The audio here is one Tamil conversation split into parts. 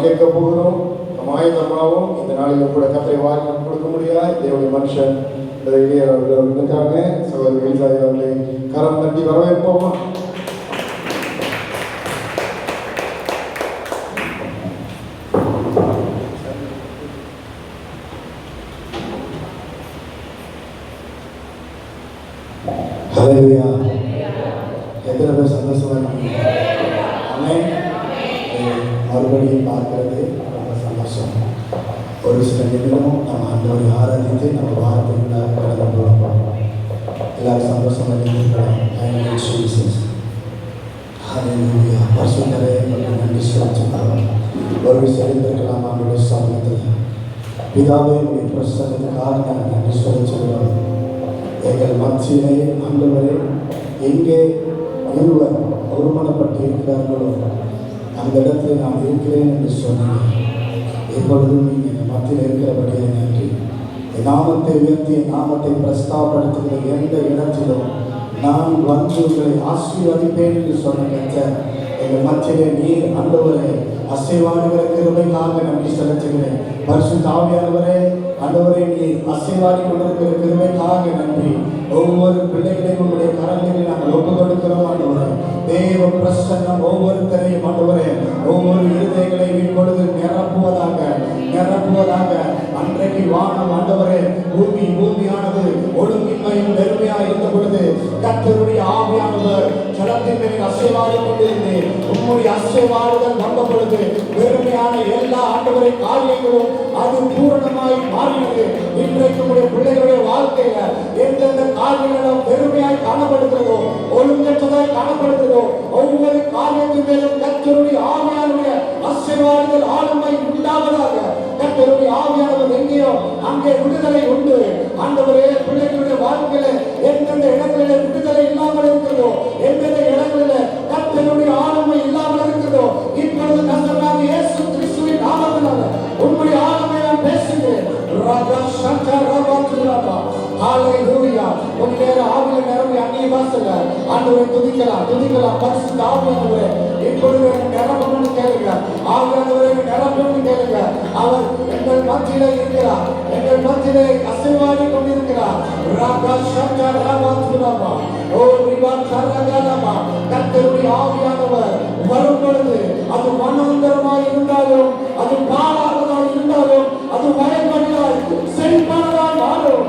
கேட்க போகிறோம். ஆயத்தமாகவும் இந்த நாளில் கூட கத்தரை வாரி கொடுக்க முடியாது தேவனுடைய மனுஷன் அவர்களுக்காக சகோதரி எலிசாய் அவர்களை கரம் தட்டி வரவேற்போமா? ஹல்லேலூயா. எத்தனை பேர் சந்தோஷமா இருக்கீங்க? ஆமென். மறுபடியும் பார்க்கிறது ரொம்ப சந்தோஷம். ஒரு சில நிமிடமும் நம்ம ஆண்டவரை ஆராதித்து நம்ம வார்த்தைகளாக கடந்து போகிறோம். எல்லாரும் சந்தோஷமாக இருக்கலாம். ஹல்லேலூயா. பரிசுத்தரே நன்றி செலுத்துகிறோம். ஒரு விஷயம் இருந்திருக்கலாம் அவருடைய சமூகத்தில். பிதாவே உடைய பிரசன்னத்துக்காக நாங்கள் நன்றி செலுத்துகிறோம். எங்கள் மத்தியிலே ஆண்டவரே எங்கே இருவர் ஒருமனப்பட்டு இருக்கிறார்களோ அந்த இடத்துல நான் இருக்கிறேன் என்று சொன்னேன். எப்பொழுதும் நீங்கள் மத்தியில் இருக்கிறபடியே நன்றி. நாமத்தை உயர்த்தி நாமத்தை பிரஸ்தாபடுத்துகிற எந்த இடத்திலும் நான் வந்து உங்களை ஆசீர்வதிப்பேன் என்று சொன்ன கர்த்தர் எங்கள் மத்தியிலே நீர் ஆண்டவரே அசைவாடுகிற கிருபைக்காக நன்றி செலுத்துகிறேன். பரிசுத்த ஆவியானவரே ஆண்டவரே நீர் அசைவாடி கொண்டிருக்கிற கிருபைக்காக நன்றி. ஒவ்வொரு பிள்ளைகளையும் உங்களுடைய கரங்களில் நாங்கள் ஒப்பு கொடுக்கிறோம் ஆண்டவரே. தேவ பிரசன்னம் ஒவ்வொருத்தரையும் ஆண்டவரே ஒவ்வொரு இருதயங்களையும் இப்பொழுது நிரப்புவதாக அன்றைக்கு வானம் ஆண்டவரே பூமியானது ஒழுங்கின்மையும் வெறுமையாக இருந்த பொழுது கர்த்தருடைய ஆவியானவர் ஜலத்தின் மேல் அசைவாடி கொண்டிருந்து உம்முடைய அசைவாடுதல் வந்த பொழுது வெறுமையான எல்லா ஆண்டவரை காரியங்களும் அது பூரணமாய் மாறினது. இன்றைக்கு உடைய பிள்ளைகளுடைய வாழ்க்கையில எந்தெந்த காரியங்களும் வெறுமையாய் காணப்படுகிறதோ ஒழுங்கற்றதாய் காணப்படுகிறதோ ஒவ்வொரு காரியத்தின் மேலும் கர்த்தருடைய ஆவியானுடைய அசைவாடுதல் ஆளுமை உண்டாவதாக. கர்த்தருடைய ஆவியானவர் எங்கேயோ அங்கே விடுதலை உண்டு. ஆண்டவரே பிள்ளைகளுடைய வாழ்க்கையில எந்தெந்த இடங்களில விடுதலை இல்லாமல் இருக்கிறதோ எந்தெந்த இடங்களில கர்த்தருடைய ஆளுமை இல்லாமல் இருக்கிறதோ இப்பொழுது கர்த்தராகிய இயேசு கிறிஸ்துவின் நாமத்தினால உம்முடைய ஆளுமை நான் பேசுகிறேன். ராஜா சங்கர் ரபாத்துராபா ஹalleluya. உம்முடைய ஆவியில நிரம்பி அந்நிய பாஷையில ஆண்டவரை துதிக்கலாம். பரிசுத்த ஆவியானவரே இப்பொழுது நிரம்பணும்னு கேளுங்க. ஆவியானவரை நிரம்பணும்னு கேளுங்க. அவர் எங்கள் மத்தியிலே இருக்கிறார். எங்கள் மத்தியிலே அசைவாடி கொண்டிருக்கிறார். ராஜா சங்கர் ரபாத்துராபா ஓ ரிவான் சரகலமா. கர்த்தருடைய ஆவியானவர் வரும் பொழுது அது மனோந்தரமாய் இருந்தாலும் அது பாலாகதாய் இருந்தாலும் அது வயல்வெளியாய் செழிப்பானதாய் மாறும்.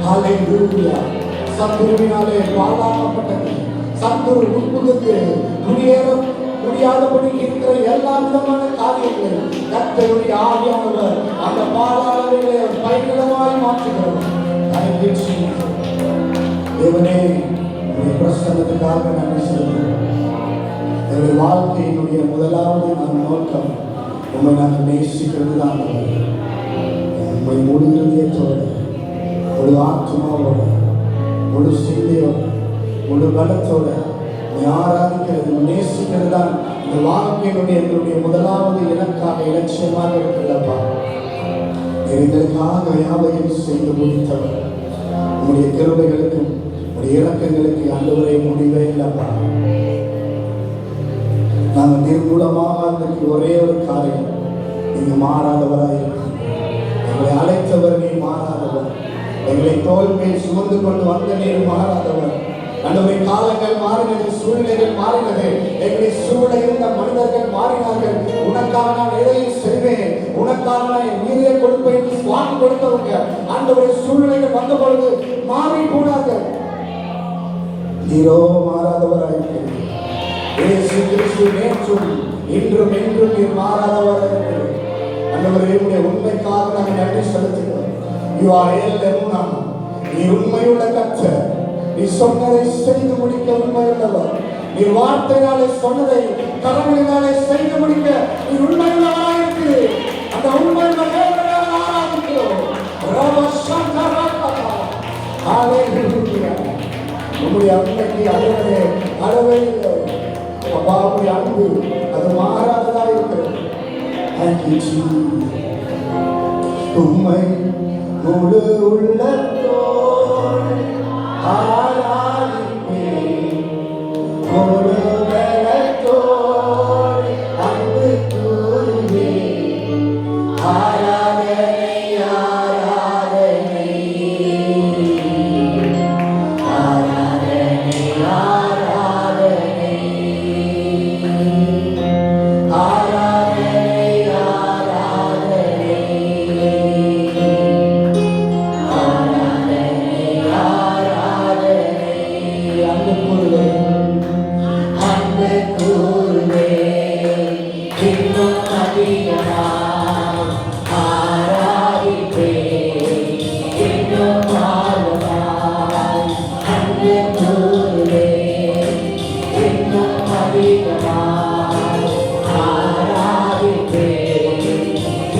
ஹல்லேலூயா. சத்துருவினாலே பாழாக்கப்பட்டது சத்துரு உட்புகுந்து குடியேற முடியாதபடி இருக்கிற எல்லா விதமான காரியங்களை கர்த்தருடைய ஆவியானவர் அந்த பாலாளர்களை பயிரிடமாய் மாற்றுகிறோம். தேவனே உடைய பிரசன்னத்துக்காக நன்றி செலுத்துகிறோம். என்னுடைய வாழ்க்கையினுடைய முதலாவது நோக்கம் உண்மை நாங்கள் நேசிக்கிறது தான். உண்மை முழு இதயத்தோடு முழு ஆத்மாவோடு முழு சிந்தையோடு முழு பலத்தோடு ஆராதிக்கிறது நேசிக்கிறது தான் இந்த வாழ்க்கையினுடைய எங்களுடைய முதலாவது இலக்காக இலட்சியமாக இருக்கிறதப்பா. எங்களுக்காக யாவையும் செய்து முடித்தவர் உங்களுடைய கிருபைகளுக்கும் உங்களுடைய இலக்கங்களுக்கு ஆண்டவரை முடிவே இல்லப்பா. நாங்கள் நிர்மூலமாக அதற்கு ஒரே ஒரு காரியம், நீங்க மாறாதவராய் எங்களை அழைத்தவர் நீ மாறாதவர். எங்களை தோல் மேல் சுமந்து கொண்டு வந்த நீர் மாறாதவர். ஆண்டவரே காலங்கள் மாறினது, சூழ்நிலைகள் மாறினது, எங்களை சூழ இருந்த மனிதர்கள் மாறினார்கள். உனக்காக நான் எதையும் செய்வேன், உனக்காக நான் என் உயிரை கொடுப்பேன் என்று வாக்கு கொடுத்தவங்க ஆண்டவரே சூழ்நிலைகள் வந்த பொழுது மாறி போனார்கள். நீரோ மாறாதவராயிருக்கிறீர். இயேசு கிறிஸ்து நேற்றும் இன்றும் என்றும் நீர் மாறாதவராயிருக்கிறீர். ஆண்டவரே உம்முடைய உண்மைக்காக நாங்கள் நன்றி செலுத்துகிறோம். You are El Emunah. நீ உண்மையுள்ள கர்த்தர். நீ சொன்னதை செய்து முடிக்க உண்மையுள்ளவர். நீ வார்த்தையாலே சொன்னதை கரங்களினாலே செய்து முடிக்க நீ உண்மையுள்ளவராய் இருக்கிறீர். அந்த உண்மையுள்ள தேவனை ஆராதிக்கிறோம். ஹல்லேலூயா. உம்முடைய அன்பைக்கு அளவே இல்லை. அப்பாவுடைய அன்பு அது மாறாததாக இருக்கிறது. உண்மை முழு உள்ளத்தோடு ஆராதிப்பேன். முழு பலத்தோடு அன்பு கூறுவேன். இன்னும் அதிகமாய் ஆராதிப்பேன், இன்னும் ஆழமாய் அன்பு கூறுவேன், இன்னும் அதிகமாய் ஆராதிப்பேன்,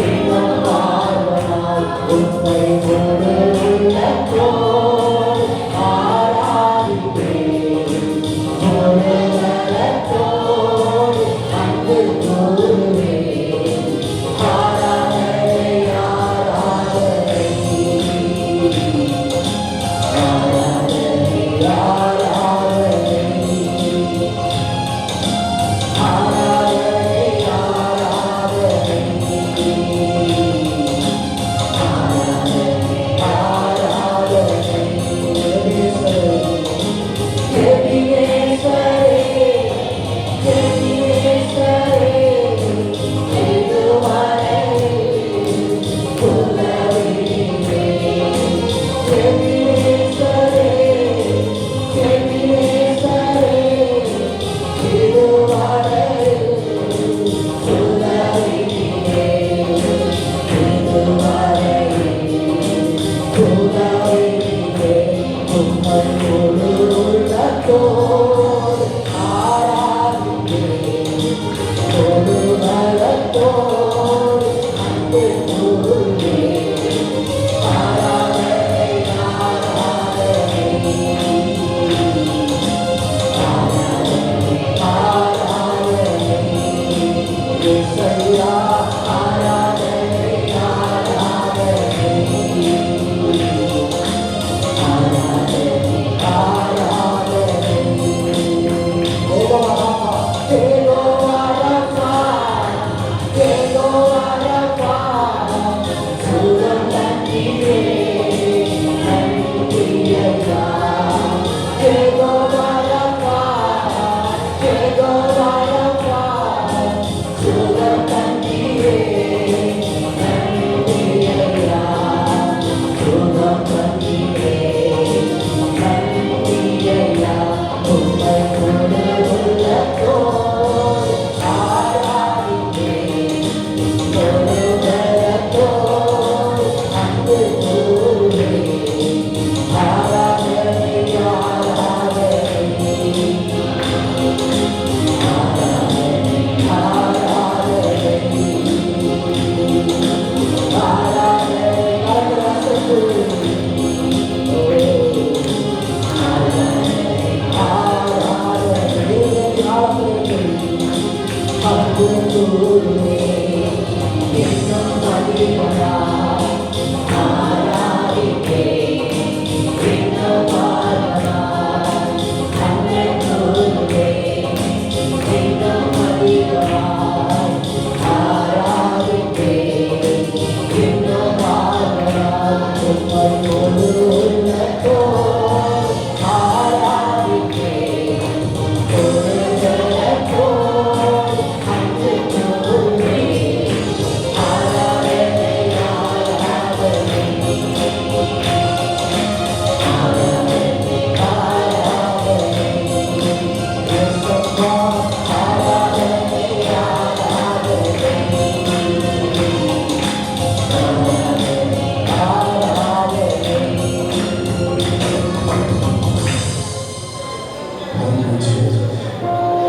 இன்னும் ஆழமாய் உம்மை முழு உள்ளத்தோடு ஆராதிப்பேன், முழு உள்ளத்தோடு அன்பு கூறுவேன். ஆராதனை ஆராதனை ஆராதனை ஆராதனை ஆராதனை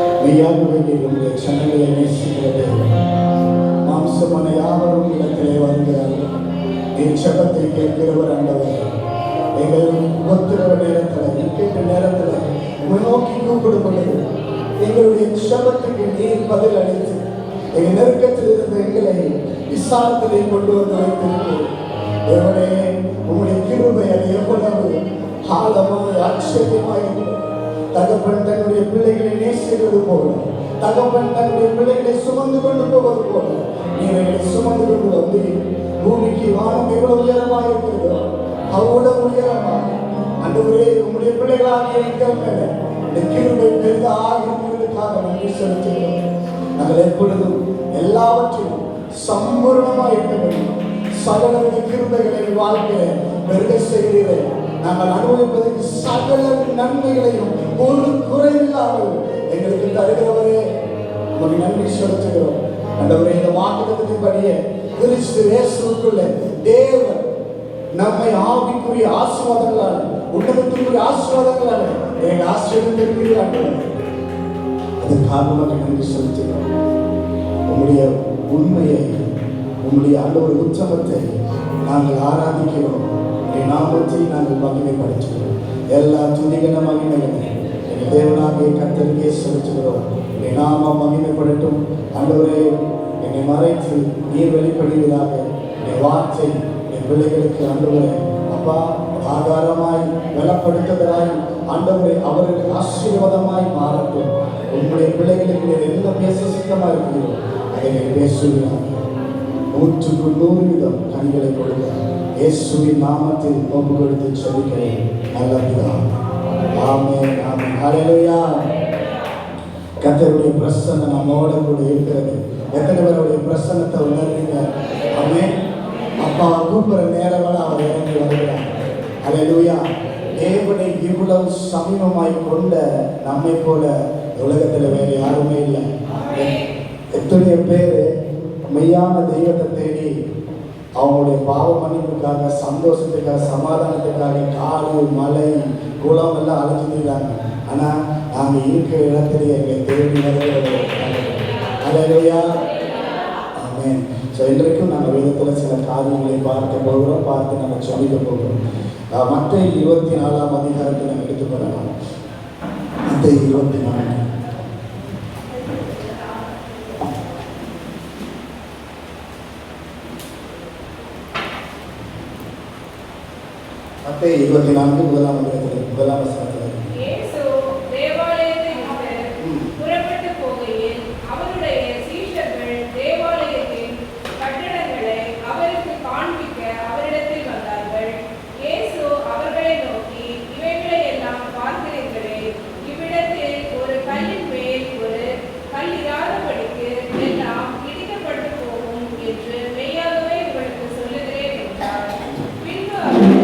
உங்களுடைய சனங்களை நேசிக்கிறது மாம்சமான யாவரும் இடத்திலே வருகிறார்கள். என் சபத்தை கேட்கிறவர் ஆண்டவர். எங்கள் ஒத்துறவு நேரத்தில் கேட்ட நேரத்தில் நோக்கி கூப்பிடும் பொழுது எங்களுடைய சபத்துக்கு நீர் பதில் அளித்து எங்கள் நெருக்கத்தில் இருந்த எங்களை விசாரத்திலே கொண்டு வந்து வைத்திருக்கிறோம். தேவனே, உங்களுடைய கிருபை அது எவ்வளவு ஆழமாக ஆச்சரியமாக தகப்பன் தன்னுடைய பிள்ளைகளை நேசிக்கிறது போல, தகப்பன் தன்னுடைய பிள்ளைகளை சுமந்து கொண்டு போவது போல நீங்களை சுமந்து கொண்டு வந்து பூமிக்கு வானம் எவ்வளவு உயரமாக இருக்கிறதோ அவ்வளவு உயரமாக அன்றுவரே உங்களுடைய பிள்ளைகளாக எங்கள் மேல இந்த கிருபை பெரிதாக இருக்கிறதுக்காக நன்றி செலுத்துகிறோம். நாங்கள் எப்பொழுதும் எல்லாவற்றையும் சம்பூர்ணமாக இருக்க வேண்டும். சகல கிருபைகளை வாழ்க்கையை பெருக செய்கிறேன். நாங்கள் அனுபவிப்பதற்கு சகல நன்மைகளையும் ஒரு குறைவில்லாமல் எங்களுக்கு தருகிறவரே உமக்கு நன்றி செலுத்துகிறோம். வாக்குத்தத்தின்படியே கிறிஸ்து இயேசுவுக்குள்ள தேவன் நம்மை ஆவிக்குரிய ஆசீர்வாதங்களால் உன்னதத்துக்குரிய ஆசீர்வாதங்களால் எங்கள் ஆசீர்வதித்திருக்கிறார்கள். அதன் காரணமாக நன்றி செலுத்துகிறோம். உம்முடைய உண்மையை, உம்முடைய ஆண்டவர் உற்சவத்தை நாங்கள் ஆராதிக்கிறோம். உடைய நாமத்தை நாங்கள் மகிமைப்படுத்துகிறோம். எல்லா துதிகன மகிமைகளை எங்கள் தேவனாகிய கர்த்தருக்கே செலுத்துகிறோம். உடைய நாமம் மகிமைப்படட்டும். ஆண்டவரே, என்னை மறைத்து நீர் வெளிப்படுவதாக என் வார்த்தை என் பிள்ளைகளுக்கு ஆண்டவரே அப்பா ஆதாரமாய் பலப்படுத்துவதாய் ஆண்டவரே அவர்களுக்கு ஆசீர்வாதமாய் மாறட்டும். உங்களுடைய பிள்ளைகளுக்கு நீர் என்ன பேச சித்தமாக இருக்கிறோம் அதை நீர் பேசுகிறார். 100% கனிகளை கொடுக்க இயேசுவின் நாமத்தில் ஒப்பு கொடுத்து சொல்லிக்கிறேன். நல்ல பிதாவே. ஆமென், ஆமென். ஹல்லேலூயா. கர்த்தருடைய பிரசன்னம் நம்மோட கூட இருக்கிறது. எத்தனை பேருடைய பிரசன்னத்தை உணர்றீங்க? ஆமென். அப்பா கூப்பிடுற நேரங்கள் அவர் இறங்கி வருகிறார். ஹல்லேலூயா. தேவனை இவ்வளவு சமீபமாய் கொண்ட நம்மை போல உலகத்தில் வேறு யாருமே இல்லை. எத்தனை பேர் மெய்யான தெய்வத்தை தேடி அவங்களுடைய பாவ மன்னிப்புக்காக, சந்தோஷத்துக்காக, சமாதானத்துக்காக காடு மலை குளம் எல்லாம் அழைச்சிருந்தாங்க. ஆனால் நாங்கள் இருக்கிற இடத்துல எங்களை தேடி வருகிறது. ஹல்லேலூயா. ஆமென். ஸோ இன்றைக்கும் நாங்கள் வேதத்தில் சில காரியங்களை பார்க்க போகிறோம், பார்த்து நம்ம சொல்லிக்க போகிறோம். மத்தேயு 24ஆம் அதிகாரத்தை நம்ம எடுத்துக்கொள்ளலாம். மத்தேயு 24. மத்தேயு 24 முதலாம் வசனத்தில் இயேசு தேவாலயத்தை விட்டு புறப்பட்டு போகையில் அவருடைய சீஷர்கள் தேவாலயத்தின் கட்டடங்களை அவருக்கு காண்பிக்க அவரிடத்தில் வந்தார்கள். இயேசு அவர்களை நோக்கி, இவைகளை எல்லாம் பார்க்கிறீர்களே, இவ்விடத்தில் ஒரு கல்லின் மேல் ஒரு கல் இராதபடிக்கு எல்லாம் இடிக்கப்பட்டு போகும் என்று மெய்யாகவே உங்களுக்கு சொல்லுகிறேன் என்றார். பின்பு அவர்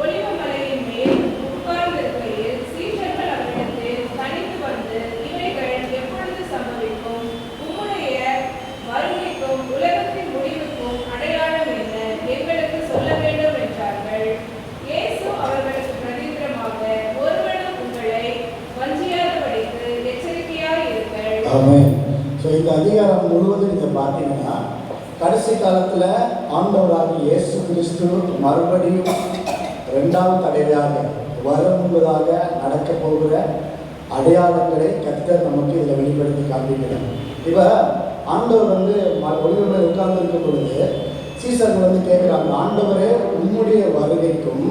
ஒலிவமலையின் மேல் உட்கார்ந்திருக்கையில் சீஷர்கள் அவரிடத்தில் தனித்து வந்து, இவைகள் எப்பொழுது சம்பவிக்கும்? உம்முடைய வருகைக்கும் உலகத்தின் முடிவுக்கும் அடையாளம் என்ன? எங்களுக்கு சொல்ல வேண்டும் என்றார்கள். இயேசு அவர்களுக்கு பிரதித்திரமாக, ஒருவனும் உங்களை வஞ்சியாதபடிக்கு எச்சரிக்கையாய் இருங்கள். ஆமென். ஸோ இந்த அதிகாரம் முழுவதும் நீங்கள் பார்த்தீங்கன்னா கடைசி காலத்தில் ஆண்டவராகிய இயேசு கிறிஸ்து மறுபடியும் 2வது தடவையாக வரும்பதாக நடக்க போகிற அடையாளங்களை கர்த்தர் நமக்கு இதில் வெளிப்படுத்தி காண்பிக்கிறார். இப்போ ஆண்டவர் ஒளிவமலையில் உட்கார்ந்து இருக்கும் பொழுது சீசர்கள் கேட்குறாங்க, ஆண்டவரே உம்முடைய வருகைக்கும்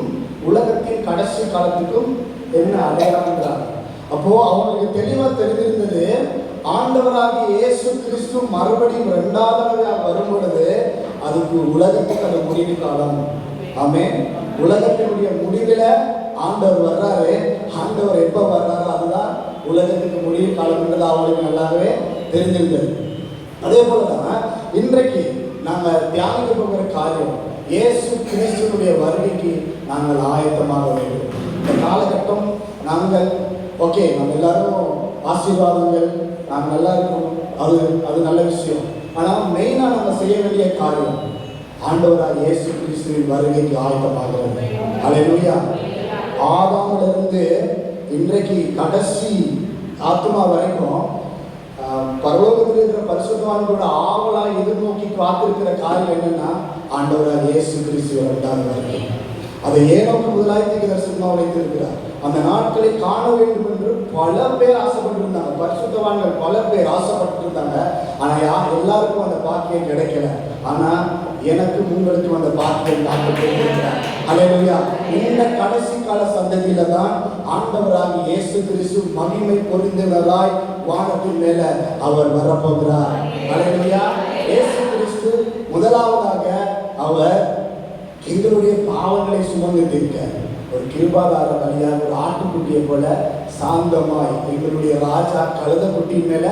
உலகத்தின் கடைசி காலத்துக்கும் என்ன அடையாளங்கிறாங்க. அப்போ அவங்களுக்கு தெளிவாக தெரிந்திருந்தது, ஆண்டவராகிய இயேசு கிறிஸ்து மறுபடியும் 2வது தடவையாக வரும் பொழுது அதுக்கு உலகத்துக்கு அது முடிவு காலம். ஆமென். உலகத்தினுடைய முடிவில் ஆண்டவர் வர்றாரு. ஆண்டவர் எப்போ வர்றாரோ அதுதான் உலகத்துக்கு முடிவு காலம்ன்றது அவங்களுக்கு நல்லாவே தெரிஞ்சிருந்தது. அதே போலதான் இன்றைக்கு நாங்கள் தியானிக்க போகிற காரியம், இயேசு கிறிஸ்துவனுடைய வருகைக்கு நாங்கள் ஆயத்தமாக வேண்டும். இந்த காலகட்டம் நாங்கள் நம்ம எல்லாரும் ஆசீர்வாதங்கள், நாங்கள் நல்லா இருக்கணும், அது நல்ல விஷயம். ஆனால் மெயினாக நாங்கள் செய்ய வேண்டிய காரியம் ஆண்டவராக இயேசு கிறிஸ்துவின் வருகைக்கு ஆயத்தமாகிறது. ஹல்லேலூயா. ஆதாமிலிருந்து இன்றைக்கு கடைசி ஆத்மா வரைக்கும் பரலோகத்தில் இருக்கிற பரிசுத்தவான்களோட ஆவலாக எதிர்நோக்கி காத்திருக்கிற காரியம் என்னன்னா ஆண்டவராக இயேசு கிறிஸ்து 2வது வருகை. அதை ஏனோக்கு முதலாய் தீர்க்கதரிசனமாக வைத்திருக்கிறார். அந்த நாட்களை காண வேண்டும் என்று பல பேர் ஆசைப்பட்டிருந்தாங்க. பரிசுத்தவான்கள் பல பேர் ஆசைப்பட்டிருந்தாங்க. ஆனால் எல்லாருக்கும் அந்த பாக்கியம் கிடைக்கல. ஆனால் எனக்கு உங்களுக்கும் அந்த பாக்கியம் காத்திருக்கிறார். ஹல்லேலூயா. இந்த கடைசி கால சந்ததியில தான் ஆண்டவராகிய இயேசு கிறிஸ்து மகிமை பொருந்தினராய் வானத்தின் மேல அவர் வரப்போகிறார். ஹல்லேலூயா. இயேசு கிறிஸ்து முதலாவதாக அவர் எங்களுடைய பாவங்களை சுமந்து தீர்க்க ஒரு கிருபாதார வழியாக ஒரு ஆட்டுக்குட்டியை போல சாந்தமாய் எங்களுடைய ராஜா கழுதைக்குட்டியின் மேல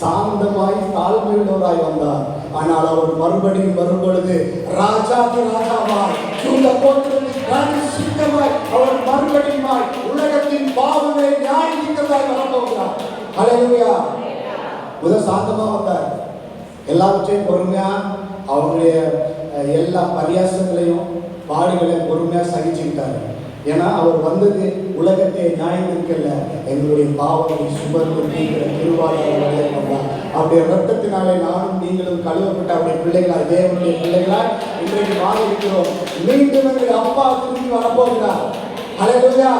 சாந்தமாய் தாழ்மையுள்ளவராய் வந்தார். ஆனால் அவர் மறுபடியும் வரும் பொழுது ராஜாவாய் அவர் மறுபடியும் உலகத்தின் பாவங்களை நியாயத்தீர்க்கதாய் வரப்போகிறார். ஹல்லேலூயா. முதல் சாந்தமா வந்தார், எல்லாவற்றையும் பொறுமையா அவங்களுடைய எல்லா பரியாசங்களையும் பாடுகளையும் பொறுமையா சகிச்சுக்கிட்டாரு. ஏன்னா அவர் வந்தது உலகத்தை நியாயத்திற்கல்ல, எங்களுடைய பாவங்களை சுமந்து நீங்கிற கிருபாயாளர்களே வந்தார். அவருடைய ரத்தத்தினாலே நானும் நீங்களும் கழுவப்பட்ட அவருடைய பிள்ளைகளாய், தேவனுடைய பிள்ளைகளாய் இன்றைக்கு வாழ இருக்கிறோம். மீண்டும் எங்களுடைய அப்பா திரும்பி வரப்போகிறார். ஹல்லேலூயா.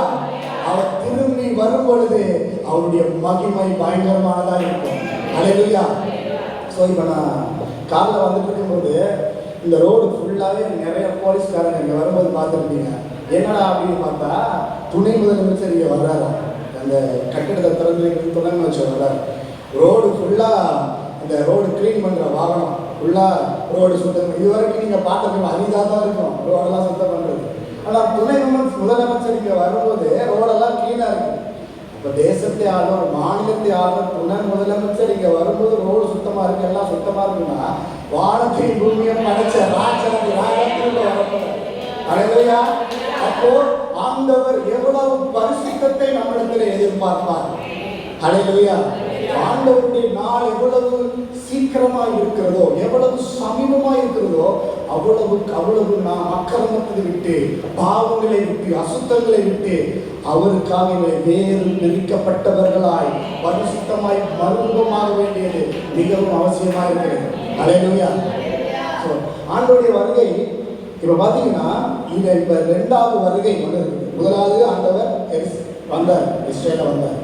அவர் திரும்பி வரும் பொழுது அவருடைய மகிமை பயங்கரமானதா இருக்கும். ஹல்லேலூயா. ஸோ இப்போ நான் காரில் வந்துட்டு இருக்கும்போது இந்த ரோடு ஃபுல்லாகவே நிறைய போலீஸ்காரங்க இங்கே வரும்போது பார்த்துருப்பீங்க. என்னடா அப்படின்னு பார்த்தா துணை முதலமைச்சர் இங்கே வர்றாரு. அந்த கட்டிடத்தை திறந்து துணை அமைச்சர் வர்றாரு. ரோடு ஃபுல்லாக இந்த ரோடு க்ளீன் பண்ணுற வாகனம் ஃபுல்லாக ரோடு சுத்தம். இது வரைக்கும் நீங்கள் பார்த்துருக்கீங்க, அரிதாக தான் இருக்கும் ரோடெல்லாம் சுத்தம் பண்ணுறது. ஆனால் துணை முதலமைச்சர் இங்கே வரும்போது ரோடெல்லாம் க்ளீனாக இருக்குது. இப்போ தேசத்தை ஆளும் மாநிலத்தை ஆளும் துணை முதலமைச்சர் இங்கே வரும்போது ரோடு சுத்தமாக இருக்கு, எல்லாம் சுத்தமாக இருக்குன்னா வானத்தையும் பூமியை படைச்ச ராஜாத்திற்கு வரப்போறார். ஹல்லேலூயா. அப்போ ஆண்டவர் எவ்வளவு பரிசுத்தத்தை நம்மிடத்தில் எதிர்பார்ப்பார். ஹல்லேலூயா. ஆண்டவருடைய நாள் எவ்வளவு சீக்கிரமாக இருக்கிறதோ, எவ்வளவு சமீபமாக இருக்கிறதோ, அவ்வளவு நாம் அக்கிரமத்தை விட்டு, பாவங்களை விட்டு, அசுத்தங்களை விட்டு அவருக்காக வேறு பிரிக்கப்பட்டவர்களாய் பரிசுத்தமாய் மறுரூபமாக வேண்டியது மிகவும் அவசியமாக இருக்கிறது. ஹல்லேலூயா. ஆண்டவருடைய வருகை இப்ப பாத்தீங்கன்னா இந்த இப்ப 2வது வருகை ஒன்று இருக்குது. முதலாவது ஆண்டவர் வந்தார், இஸ்ரேல வந்தார்.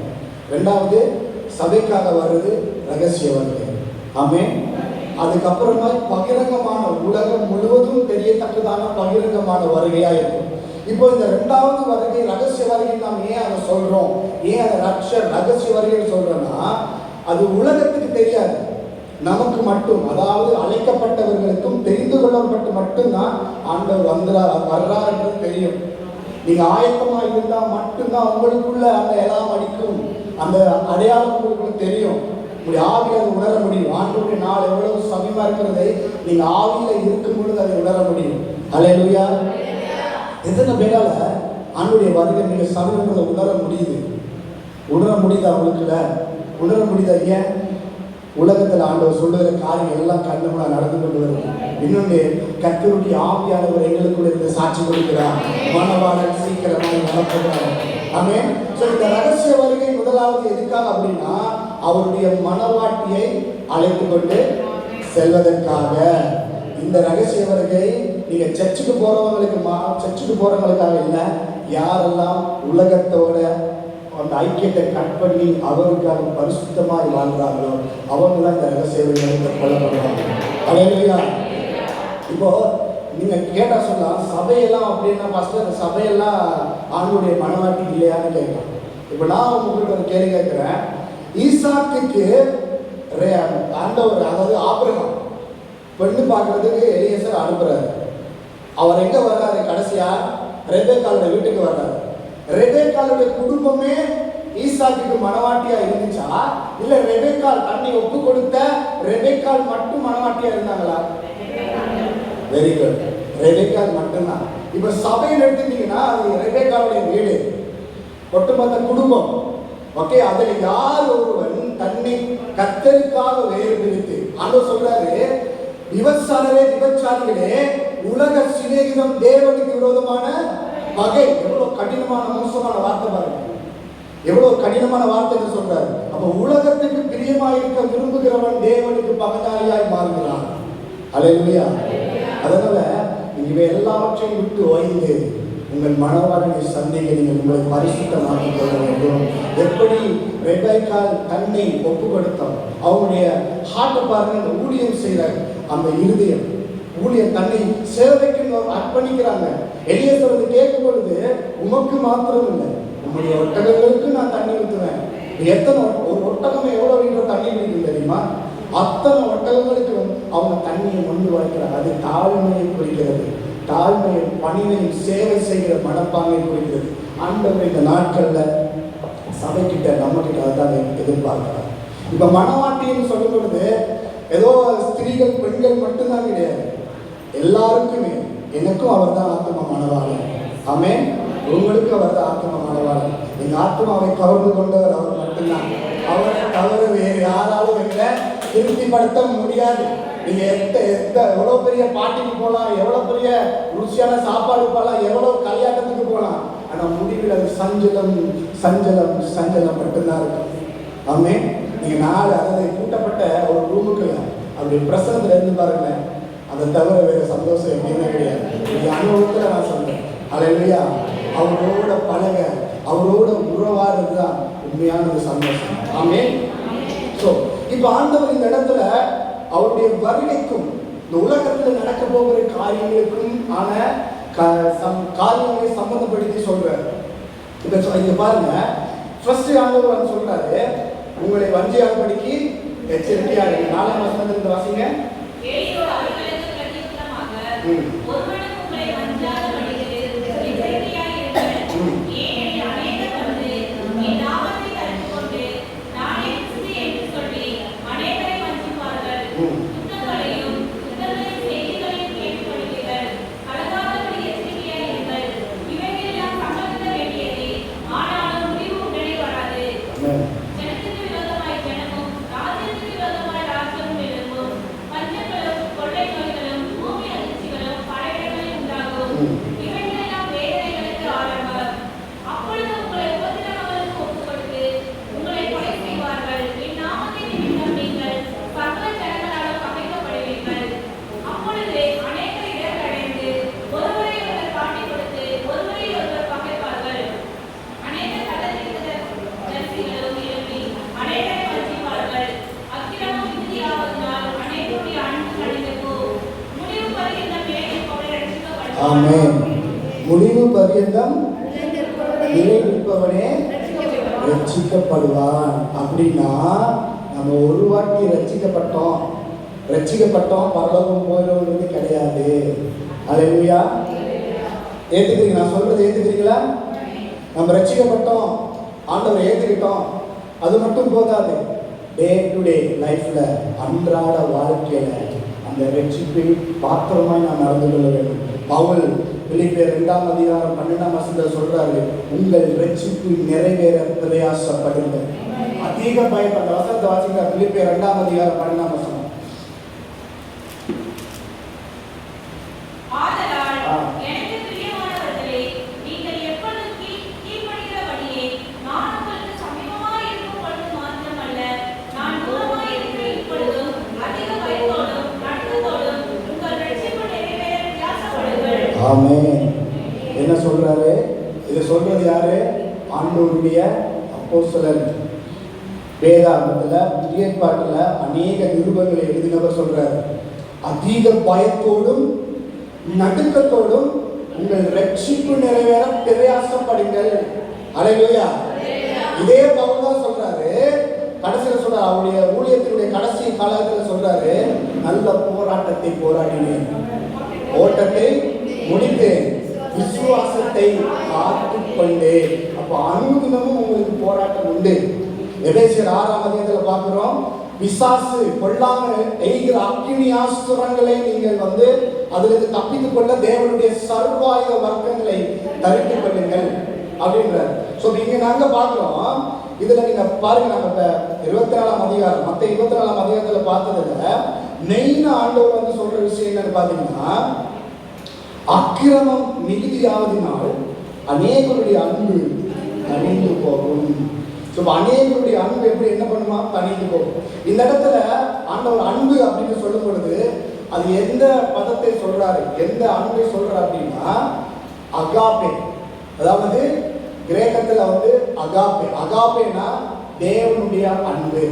2வது சபைக்காக வருது, ரகசிய வருகை. ஆமென். அதுக்கப்புறமா பகிரங்கமான, உலகம் முழுவதும் தெரியத்தக்கதான பகிரங்கமான வருகையா இருக்கும். இப்போ இந்த 2வது வருகை ரகசிய வருகை நாம் ஏன் அதை சொல்றோம், ஏன் அதை ரகசிய வருகை சொல்றோம்னா, அது உலகத்துக்கு தெரியாது, நமக்கு மட்டும், அதாவது அழைக்கப்பட்டவர்களுக்கும் தெரிந்து கொள்ளப்பட்டு மட்டும்தான் ஆண்டவர் வர்றார் என்று தெரியும். நீங்க ஆயத்தமா இருந்தா மட்டும்தான் உங்களுக்குள்ள அந்த எல்லாம் அடிக்கும், அந்த அடையாளம் உங்களுக்குள்ள தெரியும். உங்களுடைய ஆவியை அதை உணர முடியும். ஆண்டவருடைய நாள் எவ்வளவு சமீபமா இருக்கிறதை நீங்க ஆவியில இருக்கும் பொழுது அதை உணர முடியும். ஹல்லேலூயா. எத்தனை பேரால ஆண்டவருடைய வருகை நீங்க சமீபத்தை உணர முடியுது? உணர முடியுதா? உங்களுக்குள்ள உணர முடியுதா? ஏன்? உலகத்தில் ஆண்டவர் சொல்லுகிற காரியம் எல்லாம் கண்ணுமுன்னா நடந்து கொண்டு வரும். இன்னொன்று, கர்த்தருடைய ஆவியானவர் எங்களுக்குள்ள இருந்து சாட்சி கொடுக்கிறார். மனவாளன் சீக்கிரமாக நடக்கிறார். ஆமென். ஸோ இந்த ரகசிய வருகை முதலாவது எதுக்காக அப்படின்னா, அவருடைய மனவாட்டியை அழைத்து கொண்டு செல்வதற்காக. இந்த ரகசிய வருகை நீங்க சர்ச்சுக்கு போறவங்களுக்காக இல்லை, யாரெல்லாம் உலகத்தோட அந்த ஐக்கியத்தை கட் பண்ணி அவருக்காக பரிசுத்தமாய் வாழ்றாங்களோ அவங்களாம் இந்த ரகசிய வருகையை கொள்ளப்படுவாங்க. ஹல்லேலூயா. இப்போ நீங்க கேட்டா சொல்லலாம், சபையெல்லாம் அப்படின்னா ஃபர்ஸ்ட் அந்த சபையெல்லாம் ஆண்டவருடைய மனவாட்டி இல்லையான்னு கேட்கலாம். இப்போ நான் உங்களுக்கு ஒரு கேள்வி கேட்கிறேன். ஈசாக்குக்கு ஆண்டவர், அதாவது ஆபிரகாம் பெண்ணு பார்க்கறதுக்கு எலியேசர் அனுப்புறாரு. அவர் எங்க வர்றாரு? கடைசியா ரெபெக்காளோட வீட்டுக்கு வர்றாரு. ரெபெக்காளுடைய குடும்பமே ஈசாக்குக்கு மனவாட்டியா இருந்துச்சா, இல்ல ரெபெக்காள் தன்னை ஒப்பு கொடுத்த ரெபெக்காள் மட்டும் மனவாட்டியா இருந்தாங்களா? Very good. ரெபெக்காள் மட்டும்தான். இப்ப சபையில் எடுத்துட்டீங்கன்னா அது ரெபெக்காளுடைய வீடு, ஒட்டுமொத்த குடும்பம். ஓகே. அதில் யார் ஒருவன் தன்னை கர்த்தருக்காக வேறு பிரித்து, ஆண்டவர் சொல்றாரு, விபச்சாரிகளே, உலக சிநேகிதம் தேவனுக்கு விரோதமான பகை. எவ்வளவு கடினமான மோசமான வார்த்தை பாருங்க, எவ்வளவு கடினமான வார்த்தை சொல்றாரு. அப்ப உலகத்துக்கு பிரியமாயிருக்க விரும்புகிறவன் தேவனுக்கு பகையாளியாய் மாறுகிறான். ஹல்லேலூயா. அதனால இவை எல்லாவற்றையும் விட்டு ஓய்ந்து உங்கள் மனவாளனை சந்திக்க நீங்கள் உங்களை பரிசுத்தமாக்கிக் கொள்ள வேண்டும். எப்படி ரெபெக்காள் தன்னை ஒப்பு கொடுத்தோம், அவங்களுடைய ஹார்ட்டை பாருங்க, அந்த ஊழியம் செய்யற அந்த இருதயம், ஊழியம் தன்னை சேவைக்கு அர்ப்பணிக்கிறாங்க. எலியேசர் வந்து கேட்கும் பொழுது, உமக்கு மாத்திரம் இல்லை, உங்களுடைய ஒட்டகங்களுக்கு நான் தண்ணி ஊற்றுவேன். எத்தனை ஒரு ஒட்டகம் எவ்வளவு வீட்டில் தண்ணி குடிக்கும் தெரியுமா? அத்தனை ஒட்டகங்களுக்கு அவங்க தண்ணியை கொண்டு வைக்கிறாங்க. அது தாழ்மையை குறிக்கிறது, தாழ்மையை, பணிவையும் சேவை செய்கிற மனப்பாங்கை குறிக்கிறது. ஆண்டவர் இந்த நாட்கள்ல சபை கிட்ட நம்ம கிட்ட அதான் எதிர்பார்க்கிறார். இப்ப மனவாட்டின்னு சொல்லும் பொழுது ஏதோ ஸ்திரீகள் பெண்கள் மட்டும்தான் கிடையாது, எல்லாருக்குமே. எனக்கும் அவர் தான் ஆத்ம மனவாளன். ஆமென். உங்களுக்கு அவர் தான் ஆத்ம மனவாளன். எங்க ஆத்மாவை கவர்ந்து கொண்டவர் அவர் மட்டும்தான். அவரை தவிர வேறு யாராலும் இல்லை, திருப்திப்படுத்த முடியாது. நீங்க எவ்வளவு பெரிய பாட்டிக்கு போகலாம், எவ்வளவு பெரிய ருசியான சாப்பாடு போகலாம், எவ்வளவு கல்யாணத்துக்கு போகலாம், ஆனா முடிவில் அது சஞ்சலம் சஞ்சலம் சஞ்சலம் மட்டும்தான் இருக்கும். ஆமே, நீங்க நாலு அதாவது கூட்டப்பட்ட ஒரு ரூமுக்குள்ள அப்படி பிரசனத்துல இருந்து பாருங்க, அதை தவிர வேற சந்தோஷம் எங்கேயுமே கிடையாது. இந்த அனுபவத்துல நான் சொல்றேன். அல்லேலூயா. அவரோட பழக, அவரோட உறவாடுறது தான் உண்மையான ஒரு சந்தோஷம். ஆமே. சோ இப்ப ஆண்டவர் இந்த இடத்துல அவருடைய வருகைக்கும் இந்த உலகத்துல நடக்க போகிற காரியங்களுக்கும் ஆன காரியங்களை சம்பந்தப்படுத்தி சொல்றாரு. இப்ப இங்க பாருங்க, ஃபர்ஸ்ட் ஆண்டவர் வந்து சொல்றாரு, உங்களை வஞ்சியாதபடிக்கு எச்சரிக்கையா இருங்க. 4ஆம் வசனத்துல வாசிங்க. ஆமென். முடிவு பரியந்தம் நிலைநிற்பவனே ரட்சிக்கப்படுவான். அப்படின்னா நம்ம ஒரு வாட்டி ரட்சிக்கப்பட்டோம் பரலோகம் போயிடுவது கிடையாது. அல்லேலூயா. ஏத்துக்கிறீங்க? நான் சொல்றது ஏத்துக்கிறீங்களா? நம்ம ரட்சிக்கப்பட்டோம், ஆண்டவர் ஏத்துக்கிட்டோம், அது மட்டும் போதாது. டே டு டே லைஃப்ல, அன்றாட வாழ்க்கையில அந்த ரட்சிப்பில் பாத்திரமாய் நாம் நடந்து கொள்ள வேண்டும். பவுல் பிலிப்பியர் 2ஆம் அதிகாரம் 12ஆம் வசனத்துல சொல்றாரு, உங்கள் ரட்சிப்பு நிறைவேற பிரயாசப்படுங்கள். அதிக பயப்பட வசனத்தை வாசிங்க. பிலிப்பியர் 2ஆம் அதிகாரம் 12ஆம் வசனம். ஆமென். என்ன சொல்றாரு? இதை சொல்றது யாரு? ஆண்டவருடைய அப்போஸ்தலர். வேதாகமத்துல, புதிய ஏற்பாட்டுல அநேக நிருபங்களை எழுதினவர் சொல்றாரு, அதிக பயத்தோடும் நடுக்கத்தோடும் உங்கள் ரட்சிப்பு நிறைவேற பிரயாசப்படுங்கள். அல்லேலூயா. இதே பவுல் தான் சொல்றாரு. கடைசியில் சொல்றாரு, அவருடைய ஊழியத்தினுடைய கடைசி காலத்துல சொல்றாரு, நல்ல போராட்டத்தை போராடினேன், ஓட்டத்தை முடித்தேன், விசுவாசத்தை காத்துக் கொண்டேன். அப்ப அனுதினமும் உங்களுக்கு போராட்டம் உண்டு. எபேசியர் 6ஆம் அதிகாரத்துல பார்க்கிறோம், பிசாசு கொள்ளாமல் எய்கிற அக்கினி ஆஸ்திரங்களை நீங்கள் அதிலிருந்து தப்பித்துக் கொள்ள தேவனுடைய சர்வாயுத வர்க்கங்களை தரித்துக் கொள்ளுங்கள் அப்படின்றார். சோ இங்க நாங்க பார்க்கிறோம், இதுல நீங்க பாருங்க, நம்ம 24ஆம் அதிகாரம், மத்த 24ஆம் அதிகாரத்துல பார்த்ததுல மெயினா ஆண்டவர் சொல்ற விஷயம் என்னன்னு பாத்தீங்கன்னா, அக்கிரமம் மிகுதியாவதினால் அநேகருடைய அன்பு தணிந்து போகும். அநேகருடைய அன்பு எப்படி என்ன பண்ணுமா? தணிந்து போகும். இந்த இடத்துல ஆண்டவர் அன்பு அப்படின்னு சொல்லும் பொழுது அது எந்த பதத்தை சொல்றாரு, எந்த அன்பை சொல்றாரு அப்படின்னா அகாபே. அதாவது கிரேக்கத்துல அகாபே. அகாபேனா தேவனுடைய அன்பு.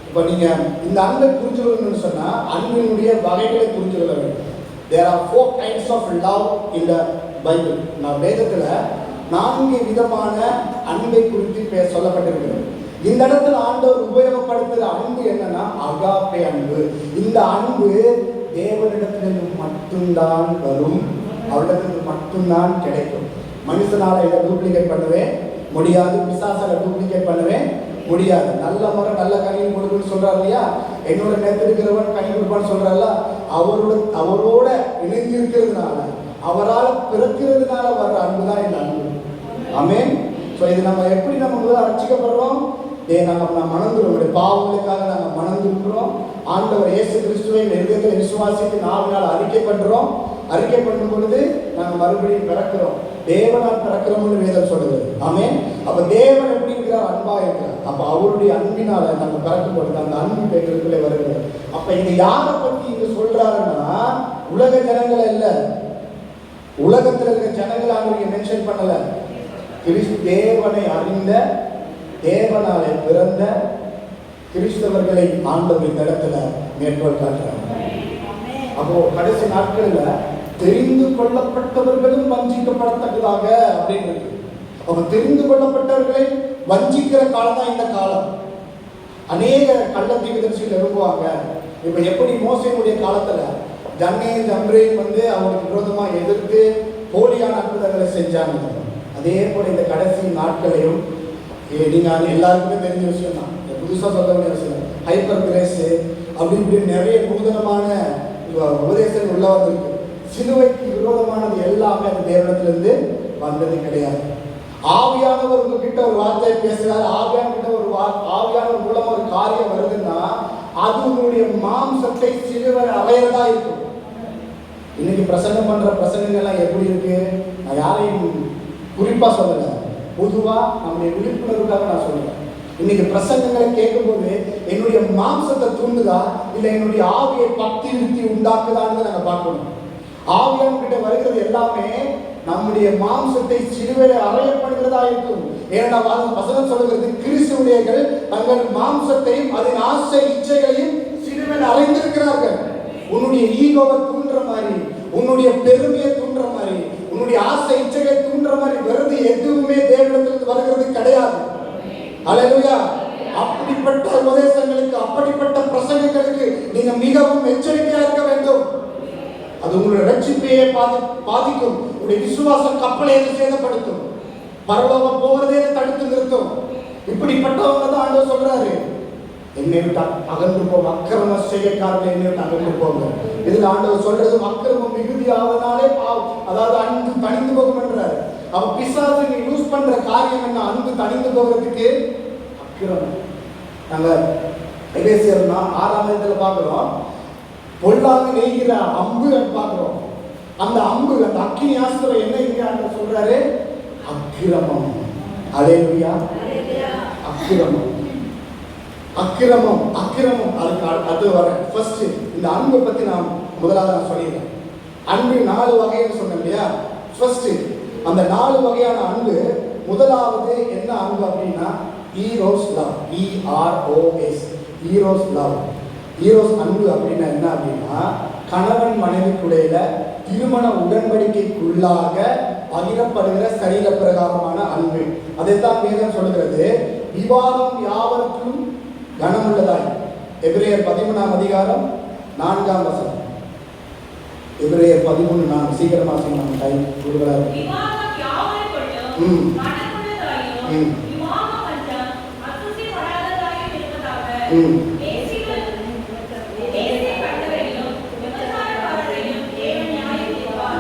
இப்ப நீங்க இந்த அன்பை புரிஞ்சுக்கணும்னு சொன்னா அன்பினுடைய வகைகளை புரிஞ்சுக்கொள்ள வேண்டும். There are 4 kinds of love in the Bible. நான் வேதத்துல 4 விதமான அன்பை குறித்து சொல்லப்பட்டிருக்கிறது. இந்த இடத்துல ஆண்டவர் உபயோகப்படுத்துகிற அன்பு என்னன்னா அகாபே அன்பு. இந்த அன்பு தேவனிடத்திலிருந்து மட்டும்தான் வரும், அவரிடத்திலிருந்து மட்டும்தான் கிடைக்கும். மனுஷனால இதை டூப்ளிகேட் பண்ணவே முடியாது, பிசாசால டூப்ளிகேட் பண்ணவே முடியாது. நல்ல முறை நல்ல கனியை கொடுக்குன்னு சொல்றாரு இல்லையா, என்னோட நேரத்தில் இருக்கிறவன் கனி கொடுப்பான்னு சொல்றாருல, அவரோட இணைந்திருக்கிறதுனால, அவரால் பிறக்கிறதுனால வர்ற அன்பு தான் இந்த அன்பு. ஆமென். ஸோ இது நம்ம எப்படி நம்ம முதல்ல ரட்சிக்கப்படுறோம்? நாம் மணந்துருவோம். பாவங்களுக்காக நாங்கள் மணந்துருக்கிறோம். ஆண்டவர் இயேசு கிறிஸ்துவை நெருக்கத்தில் விசுவாசித்து நாவினால் அறிக்கை பண்ணுறோம். அறிக்கை பண்ணும் பொழுது நாங்கள் மறுபடியும் பிறக்கிறோம். தேவனால் பிறக்கிறோம்னு வேதம் சொல்லுது. ஆமென். அப்ப தேவன் எப்படி இருக்கிறார்? அன்பா இருக்கிறார். அப்ப அவருடைய அன்பினால நம்ம பிறக்கும் பொழுது அந்த அன்பு எங்களுக்குள்ளே வருகிறது. அப்ப இது யாரை பத்தி இங்க சொல்றாருன்னா உலக ஜனங்களை இல்ல, உலகத்தில் இருக்கிற ஜனங்களை அவங்க மென்ஷன் பண்ணல. தேவனை அறிந்த தேவனாலே பிறந்த கிறிஸ்தவர்களை ஆண்டவர் இந்த இடத்துல மேற்கோள் காட்டுறாங்க. அப்போ கடைசி நாட்கள்ல தெரிந்து கொள்ளப்பட்டவர்களும் வஞ்சிக்கப்படத்தக்கதாக அப்படின்னு இருக்கு. அப்ப தெரிந்து கொள்ளப்பட்டவர்களை வஞ்சிக்கிற காலம் தான் இந்த காலம். அநேக கள்ள தீர்க்கதரிசிகள் எழுப்புவாங்க. இப்ப எப்படி மோசேனுடைய காலத்துல ஜம்ரேன் அவங்களுக்கு விரோதமா எதிர்த்து போலியான அற்புதங்களை செஞ்சாங்க. அதே போல இந்த கடைசி நாட்களையும் நீங்க எல்லாருக்குமே தெரிஞ்ச விஷயம் தான், புதுசா சொல்ல வேண்டிய விஷயம். ஹைப்பர் கிரேஸ் அப்படி இப்படி நிறைய நூதனமான உபதேசங்கள் உள்ள வந்திருக்கு. சிலுவைக்கு விரோதமானது எல்லாமே அந்த தேவனத்திலிருந்து வந்தது கிடையாது. ஆவியானவர் உங்ககிட்ட ஒரு வார்த்தை பேசுறாரு, ஆவியானவர் மூலமா ஒரு காரியம் வருதுன்னா அது உங்களுடைய மாம்சத்தை சிலுவை அறையறதா இருக்கும். இன்னைக்கு பிரசங்கம் பண்ற பிரசங்கங்கள்லாம் எப்படி இருக்கு? நான் யாரையும் குறிப்பா சொல்லல, பொதுவா நம்முடைய விழிப்புணர்வுக்காக நான் சொல்றேன். இன்னைக்கு பிரசங்கங்களை கேட்கும்போது என்னுடைய மாம்சத்தை தூண்டுதா இல்லை என்னுடைய ஆவியை பக்தி விருத்தி உண்டாக்குதான்னு நாங்க பார்க்கணும். ஆவியான் கிட்ட வருகிறது எல்லாமே நம்முடைய மாம்சத்தை சிலுவையில அறையப்படுகிறதா இருக்கும். ஏன்னா வசனம் சொல்லுகிறது, கிறிஸ்துவர்கள் தங்கள் மாம்சத்தையும் அதன் ஆசை இச்சைகளையும் சிலுவையில் அறைந்திருக்கிறார்கள். உன்னுடைய ஈகோவை தூண்டுற மாதிரி, உன்னுடைய பெருமையை தூண்டுற மாதிரி, உன்னுடைய ஆசை இச்சைகளை தூண்டுற மாதிரி வருது எதுவுமே தேவனிடத்திலிருந்து வருகிறது கிடையாது. அல்லேலூயா. அப்படிப்பட்ட உபதேசங்களுக்கு, அப்படிப்பட்ட பிரசங்கங்களுக்கு நீங்க மிகவும் எச்சரிக்கையா இருக்க வேண்டும். அது உங்களுடைய ரட்சிப்பையே பாதிக்கும். உங்களுடைய விசுவாசம் கப்பலை சேதப்படுத்தும். பரலோகம் போகிறதே தடுத்து நிறுத்தும். இப்படிப்பட்டவங்க தான் ஆண்டவர் சொல்றாரு, என்னை விட்டு அகன்று போங்க, அக்கிரம செய்யக்காரர்கள் என்னை விட்டு அகன்று போங்க. இதுல ஆண்டவர் சொல்றது அக்கிரமம் மிகுதியாவதனாலே அதாவது அன்பு தணிந்து போகும் என்றார். அவ பிசாசு நீ யூஸ் பண்ற காரியம் என்ன? அன்பு தணிந்து போகிறதுக்கு அக்கிரமம். நாங்க எபேசியர் 6 பார்க்கிறோம், பொல்லாங்க நெய்கிற அம்பு பார்க்கிறோம். அந்த அம்பு, அந்த அக்கினி ஆஸ்திரம் என்ன இங்க ஆண்டவர் சொல்றாரு? அக்கிரமம். அல்லேலூயா. அக்கிரமம், அக்கிரமம், அக்கிரமம். அது வர ஃபர்ஸ்ட் இந்த அன்பை பத்தி நான் முதலாவது சொல்லிடுறேன். அன்பு 4 வகைன்னு சொன்னேன் இல்லையா? ஃபர்ஸ்ட் அந்த 4 வகையான அன்பு, முதலாவது என்ன அன்பு அப்படின்னா Eros love. EROS, Eros love. Eros அன்பு அப்படின்னா என்ன அப்படின்னா கணவன் மனைவிக்குடையில திருமண உடன்படிக்கைக்குள்ளாக பகிரப்படுகிற சரீர பிரகாரமான அன்பு. அதைத்தான் வேதம் சொல்லுகிறது, விவாதம் யாவருக்கும் கனமுள்ளதாய். எபிரேயர் 13 4 வசனம். எபிரேயர் 13 சீக்கிரமா செய்யணும், டைம் கூடுதலா இருக்கு.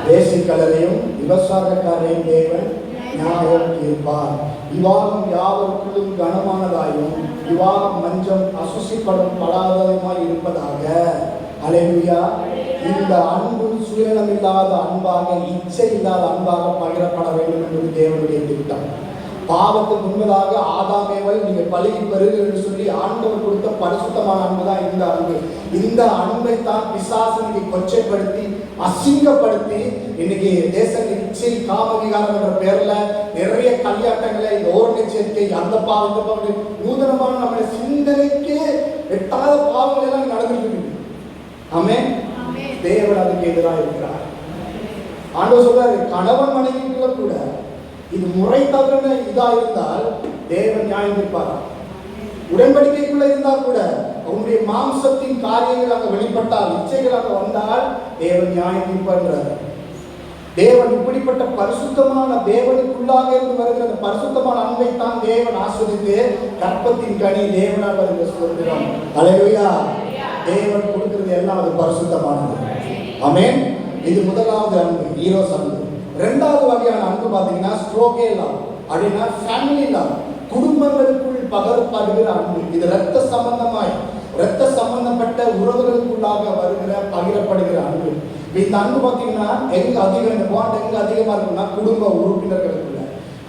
தேசிக்கலரையும் விபசாரக்காரையும் தேவன் நியாயம் தீர்ப்பார். விவாகம் யாவருக்குள்ளும் கனமானதாயும் விவாகம் மஞ்சம் அசுசிப்படும் படாததுமாய் இருப்பதாக. அல்லேலூயா. இந்த அன்பு சுயநலமில்லாத அன்பாக, இச்சை இல்லாத அன்பாக பகிரப்பட வேண்டும் என்பது தேவனுடைய திட்டம். பாவத்துக்கு முன்பதாக ஆதாமேவல் நீங்க பழகி பெறுங்கள் என்று சொல்லி ஆண்டவர் கொடுத்த பரிசுத்தமான அன்பு தான் இந்த அன்பு. இந்த அன்பை தான் பிசாசு இன்னைக்கு கொச்சைப்படுத்தி அசிங்கப்படுத்தி இன்னைக்கு தேச இச்சை காம விகாரம் என்ற பேர்ல நிறைய கல்யாட்டங்களை, இந்த ஓரணை சேர்க்கை, அந்த பாவம் இந்த பாவம், நூதனமான நம்முடைய சிந்தனைக்கு எட்டாத பாவங்கள் எல்லாம் நடந்துட்டு இருக்கு. ஆமென். தேவன் அதுக்கு எதிராக இருக்கிறார். ஆண்டவர் சொல்றாரு, கணவன் மனைவிக்குள்ள கூட இது முறை தவறுன இதா இருந்தால் தேவன் நியாயம் தீர்ப்பார். உடன்படிக்கைக்குள்ள இருந்தா கூட அவங்களுடைய மாம்சத்தின் காரியங்கள் அங்க வெளிப்பட்டால், இச்சைகள் அங்க வந்தால் தேவன் நியாயம் தீர்ப்பார். தேவன் இப்படிப்பட்ட பரிசுத்தமான தேவனுக்குள்ளாக இருந்து வருகிற அந்த பரிசுத்தமான அன்பை தான் தேவன் ஆஸ்வதித்து கற்பத்தின் கனி தேவனால் வருகிற சுதந்திரம். அல்லேலூயா. தேவன் கொடுக்கிறது எல்லாம் அது பரிசுத்தமானது. ஆமென். இது முதலாவது அன்பு, ஈரோஸ் அன்பு. இரண்டாவது வகையான அன்பு பாத்தீங்கன்னா ஸ்ட்ரோகே லவ் அப்படின்னா ஃபேமிலி லவ். குடும்பங்களுக்குள் பகரப்படுகிற அன்பு. இது இரத்த சம்பந்தப்பட்ட உறவுகளுக்குள்ளாக வருகிற பகிரப்படுகிற அன்பு. இந்த அன்பு பார்த்தீங்கன்னா எங்க அதிகம், இந்த பாண்ட் எங்க அதிகமா இருக்குன்னா குடும்ப உறுப்பினர்களுக்குள்ள,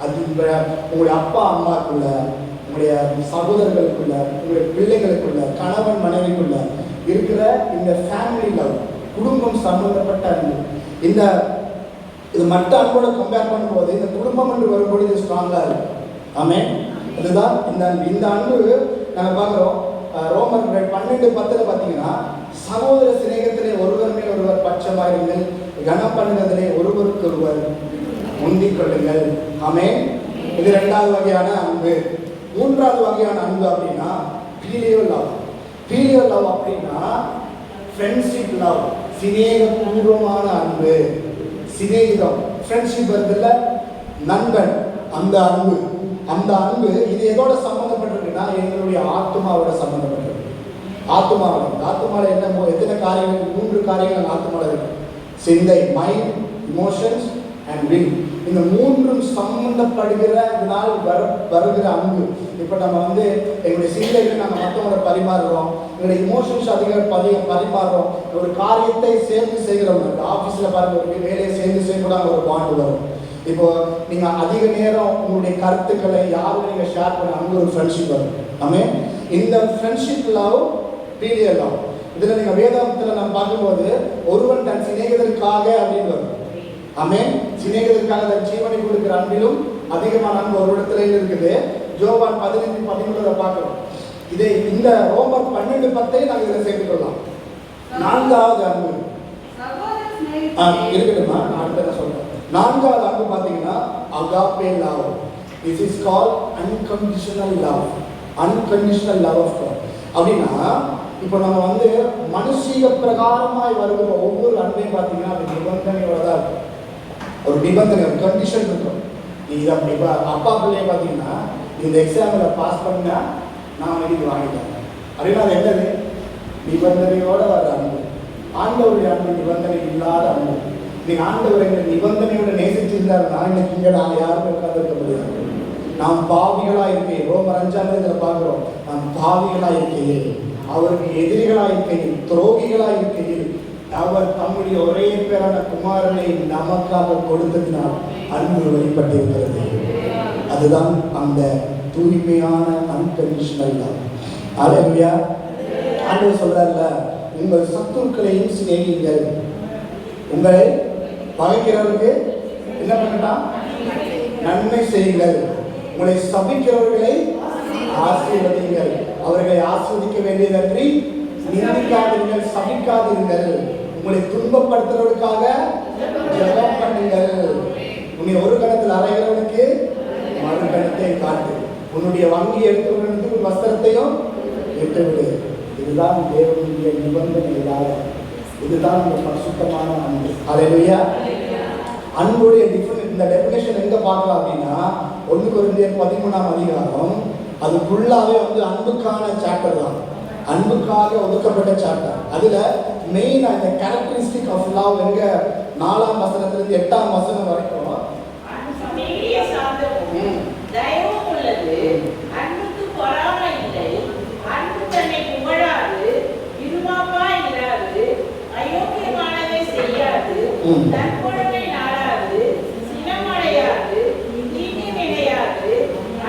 அது உங்களுடைய அப்பா அம்மாக்குள்ள, உங்களுடைய சகோதரர்களுக்குள்ள, உங்களுடைய பிள்ளைகளுக்குள்ள, கணவன் மனைவிக்குள்ள இருக்கிற இந்த ஃபேமிலி லவ், குடும்பம் சம்பந்தப்பட்ட அன்பு. இது மற்ற அன்போட கம்பேர் பண்ணும்போது இந்த குடும்பம் என்று வரும்போது இது ஸ்ட்ராங்கா இருக்கு. ஆமென். அதுதான் இந்த அன்பு நாங்கள் பார்க்குறோம். ரோமர் 12:10 பார்த்தீங்கன்னா, சகோதர சிநேகத்திலே ஒருவர் மேல் ஒருவர் பட்சமாயிருங்கள், கனம் பண்ணுவதிலே ஒருவருக்கு ஒருவர் முந்திக் கொள்ளுங்கள். ஆமென். இது 2வது வகையான அன்பு. 3வது வகையான அன்பு அப்படின்னா பீலியோ லவ். பீலியோ லவ் அப்படின்னா ஃப்ரெண்ட்ஷிப் லவ், சிநேகபூர்வமான அன்பு. சிநேகிதம், ஃப்ரெண்ட்ஷிப் வருதுல்ல, நண்பன், அந்த அன்பு இது எதோட சம்பந்தப்பட்டிருக்குன்னா எங்களுடைய ஆத்மாவோட சம்பந்தப்பட்டிருக்கு. ஆத்மாவில் என்ன எத்தனை காரியங்கள்? 3 காரியங்கள் ஆத்மாவில் இருக்கு. சிந்தை, மைண்ட், இமோஷன்ஸ் அண்ட் வில். இந்த 3ம் சம்பந்தப்படுகிறதுனால் வருகிற அன்பு. இப்போ நம்ம எங்களுடைய சிந்தைகள் நாங்கள் மற்றவங்களை பரிமாறுறோம், எங்களுடைய இமோஷன்ஸ் அதிகம் பரிமாறுறோம், ஒரு காரியத்தை சேர்ந்து செய்கிறவங்க. ஆஃபீஸில் பாருங்க, ஒரு வேலையை சேர்ந்து செய்யக்கூட ஒரு பாண்டு வரும். இப்போ நீங்கள் அதிக நேரம் உங்களுடைய கருத்துக்களை யாரும் நீங்கள் ஷேர் பண்ண அங்கே ஒரு ஃப்ரெண்ட்ஷிப் வரும். ஆமென். இந்த ஃப்ரெண்ட்ஷிப் லவ் பீலியோ லவ். இதில் நீங்கள் வேதாந்தத்தில் நம்ம பார்க்கும்போது ஒருவன் தன் சிநேகிதருக்காக அப்படின்னு வரும். ஆமென். சிநேகிதருக்காக தன் ஜீவனை கொடுக்கிற அன்பிலும் அதிகமான அன்பு ஒரு இடத்துல இருக்குது. யோவான் 15:13 பார்க்கிறோம். இதை இந்த ரோமர் 12:10 நாங்கள் இதில் சேர்த்துக்கொள்ளலாம். 4வது அன்பு இருக்கட்டுமா? அடுத்த சொல்றேன். 4வது அன்பு பார்த்தீங்கன்னா agape love. This is called unconditional love. Unconditional love of God. அப்படின்னா இப்போ நம்ம மனுஷீக பிரகாரமாய் வருகிற ஒவ்வொரு அன்பையும் பார்த்தீங்கன்னா அது நிபந்தனையோட தான் இருக்கும். ஒரு நிபந்தனை, ஒரு கண்டிஷன் இருக்கும். நீங்க இப்போ அப்பா பிள்ளைய பார்த்தீங்கன்னா இந்த எக்ஸாமில் பாஸ் பண்ணா நான் இது வாங்கிட்டேன் அப்படின்னா அது என்னது? நிபந்தனையோட வர அன்பு. ஆண்டவருடைய அன்பு நிபந்தனை இல்லாத அன்பு. நீங்க ஆண்டவர் எங்களை நிபந்தனையோட நேசிச்சிருந்தாருன்னா இன்னைக்கு இங்கே நாங்கள் யாருமே உட்கார்ந்துருக்க முடியாது. நாம் பாவிகளாக இருக்கையில், ரோமர் 5 பார்க்கிறோம், நாம் பாவிகளாக இருக்கையில், அவருக்கு எதிரிகளாக இருக்கையில், துரோகிகளாக இருக்கையில் அவர் தம்முடைய ஒரே பேரான குமாரனை நமக்காக கொடுத்ததினால் அன்பு வெளிப்பட்டிருக்கிறது. அதுதான் அந்த தூய்மையான அன்கண்டிஷனல் லவ். அல்லேலூயா. ஆண்டவர் சொல்றாருல, உங்கள் சத்துருக்களையும் சிநேகியுங்கள், உங்களை பகைக்கிறவருக்கு என்ன பண்ணலாம்? நன்மை செய்யுங்கள், உங்களை சபிக்கிறவர்களை ஆசீர்வதிங்கள், அவர்களை ஆஸ்வதிக்க வேண்டியதன்றி நிந்திக்காதீர்கள், சபிக்காதீர்கள், உங்களை துன்பப்படுத்துறவர்களுக்காக ஜெபம் பண்ணுங்கள். உன்னை ஒரு கணத்தில் அறைகிறவனுக்கு மறு கணத்தை காட்டு, உன்னுடைய வங்கி எடுத்துவதற்கு ஒரு வஸ்திரத்தையும் விட்டுவிடு. இதுதான் தேவனுடைய நிபந்தனை. இதுதான் இந்த பரிசுத்தமான அன்பு. அல்லேலூயா. அன்புடைய இந்த டெபினேஷன் எங்க பார்க்கலாம் அப்படின்னா 1 கொரிந்தியர் 13 அது ஃபுல்லாவே அன்புக்கான சாப்டர் தான். அன்புக்காக ஒதுக்கப்பட்ட சாப்டர். அதுல மெயினா இந்த கேரக்டரிஸ்டிக் ஆஃப் லவ் எங்க 4ஆம் வசனத்திலிருந்து 8ஆம் வசனம் வரைக்கும் தற்பொழுதை நாடாது, சினமடையாது, நீதி நினையாது,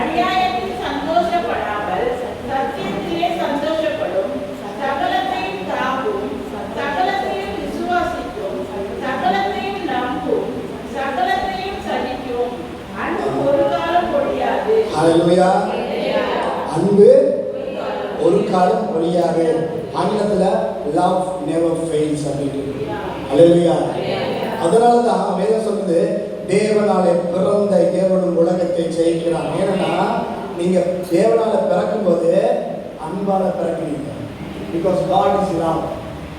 அநியாயத்தில் சந்தோஷப்படாமல் சத்தியத்திலே சந்தோஷப்படும், சகலத்தையும் தாங்கும், சகலத்தையும் விசுவாசிக்கும், சகலத்தையும் நம்பும், சகலத்தையும் சகிக்கும். அன்பு ஒரு காலம் ஒழியாது. அல்லேலூயா. அன்பு ஒரு காலம் ஒழியாது. ஆங்கிலத்துல love never fails அப்படின்னு. அல்லேலூயா. அதனாலதான் வேதம் சொல்லுது, தேவனாலே பிறந்த தேவனும் உலகத்தை ஜெயிக்கிறான். ஏன்னா நீங்க தேவனால பிறக்கும் போது அன்பால பிறக்கிறீங்க. Because God is love.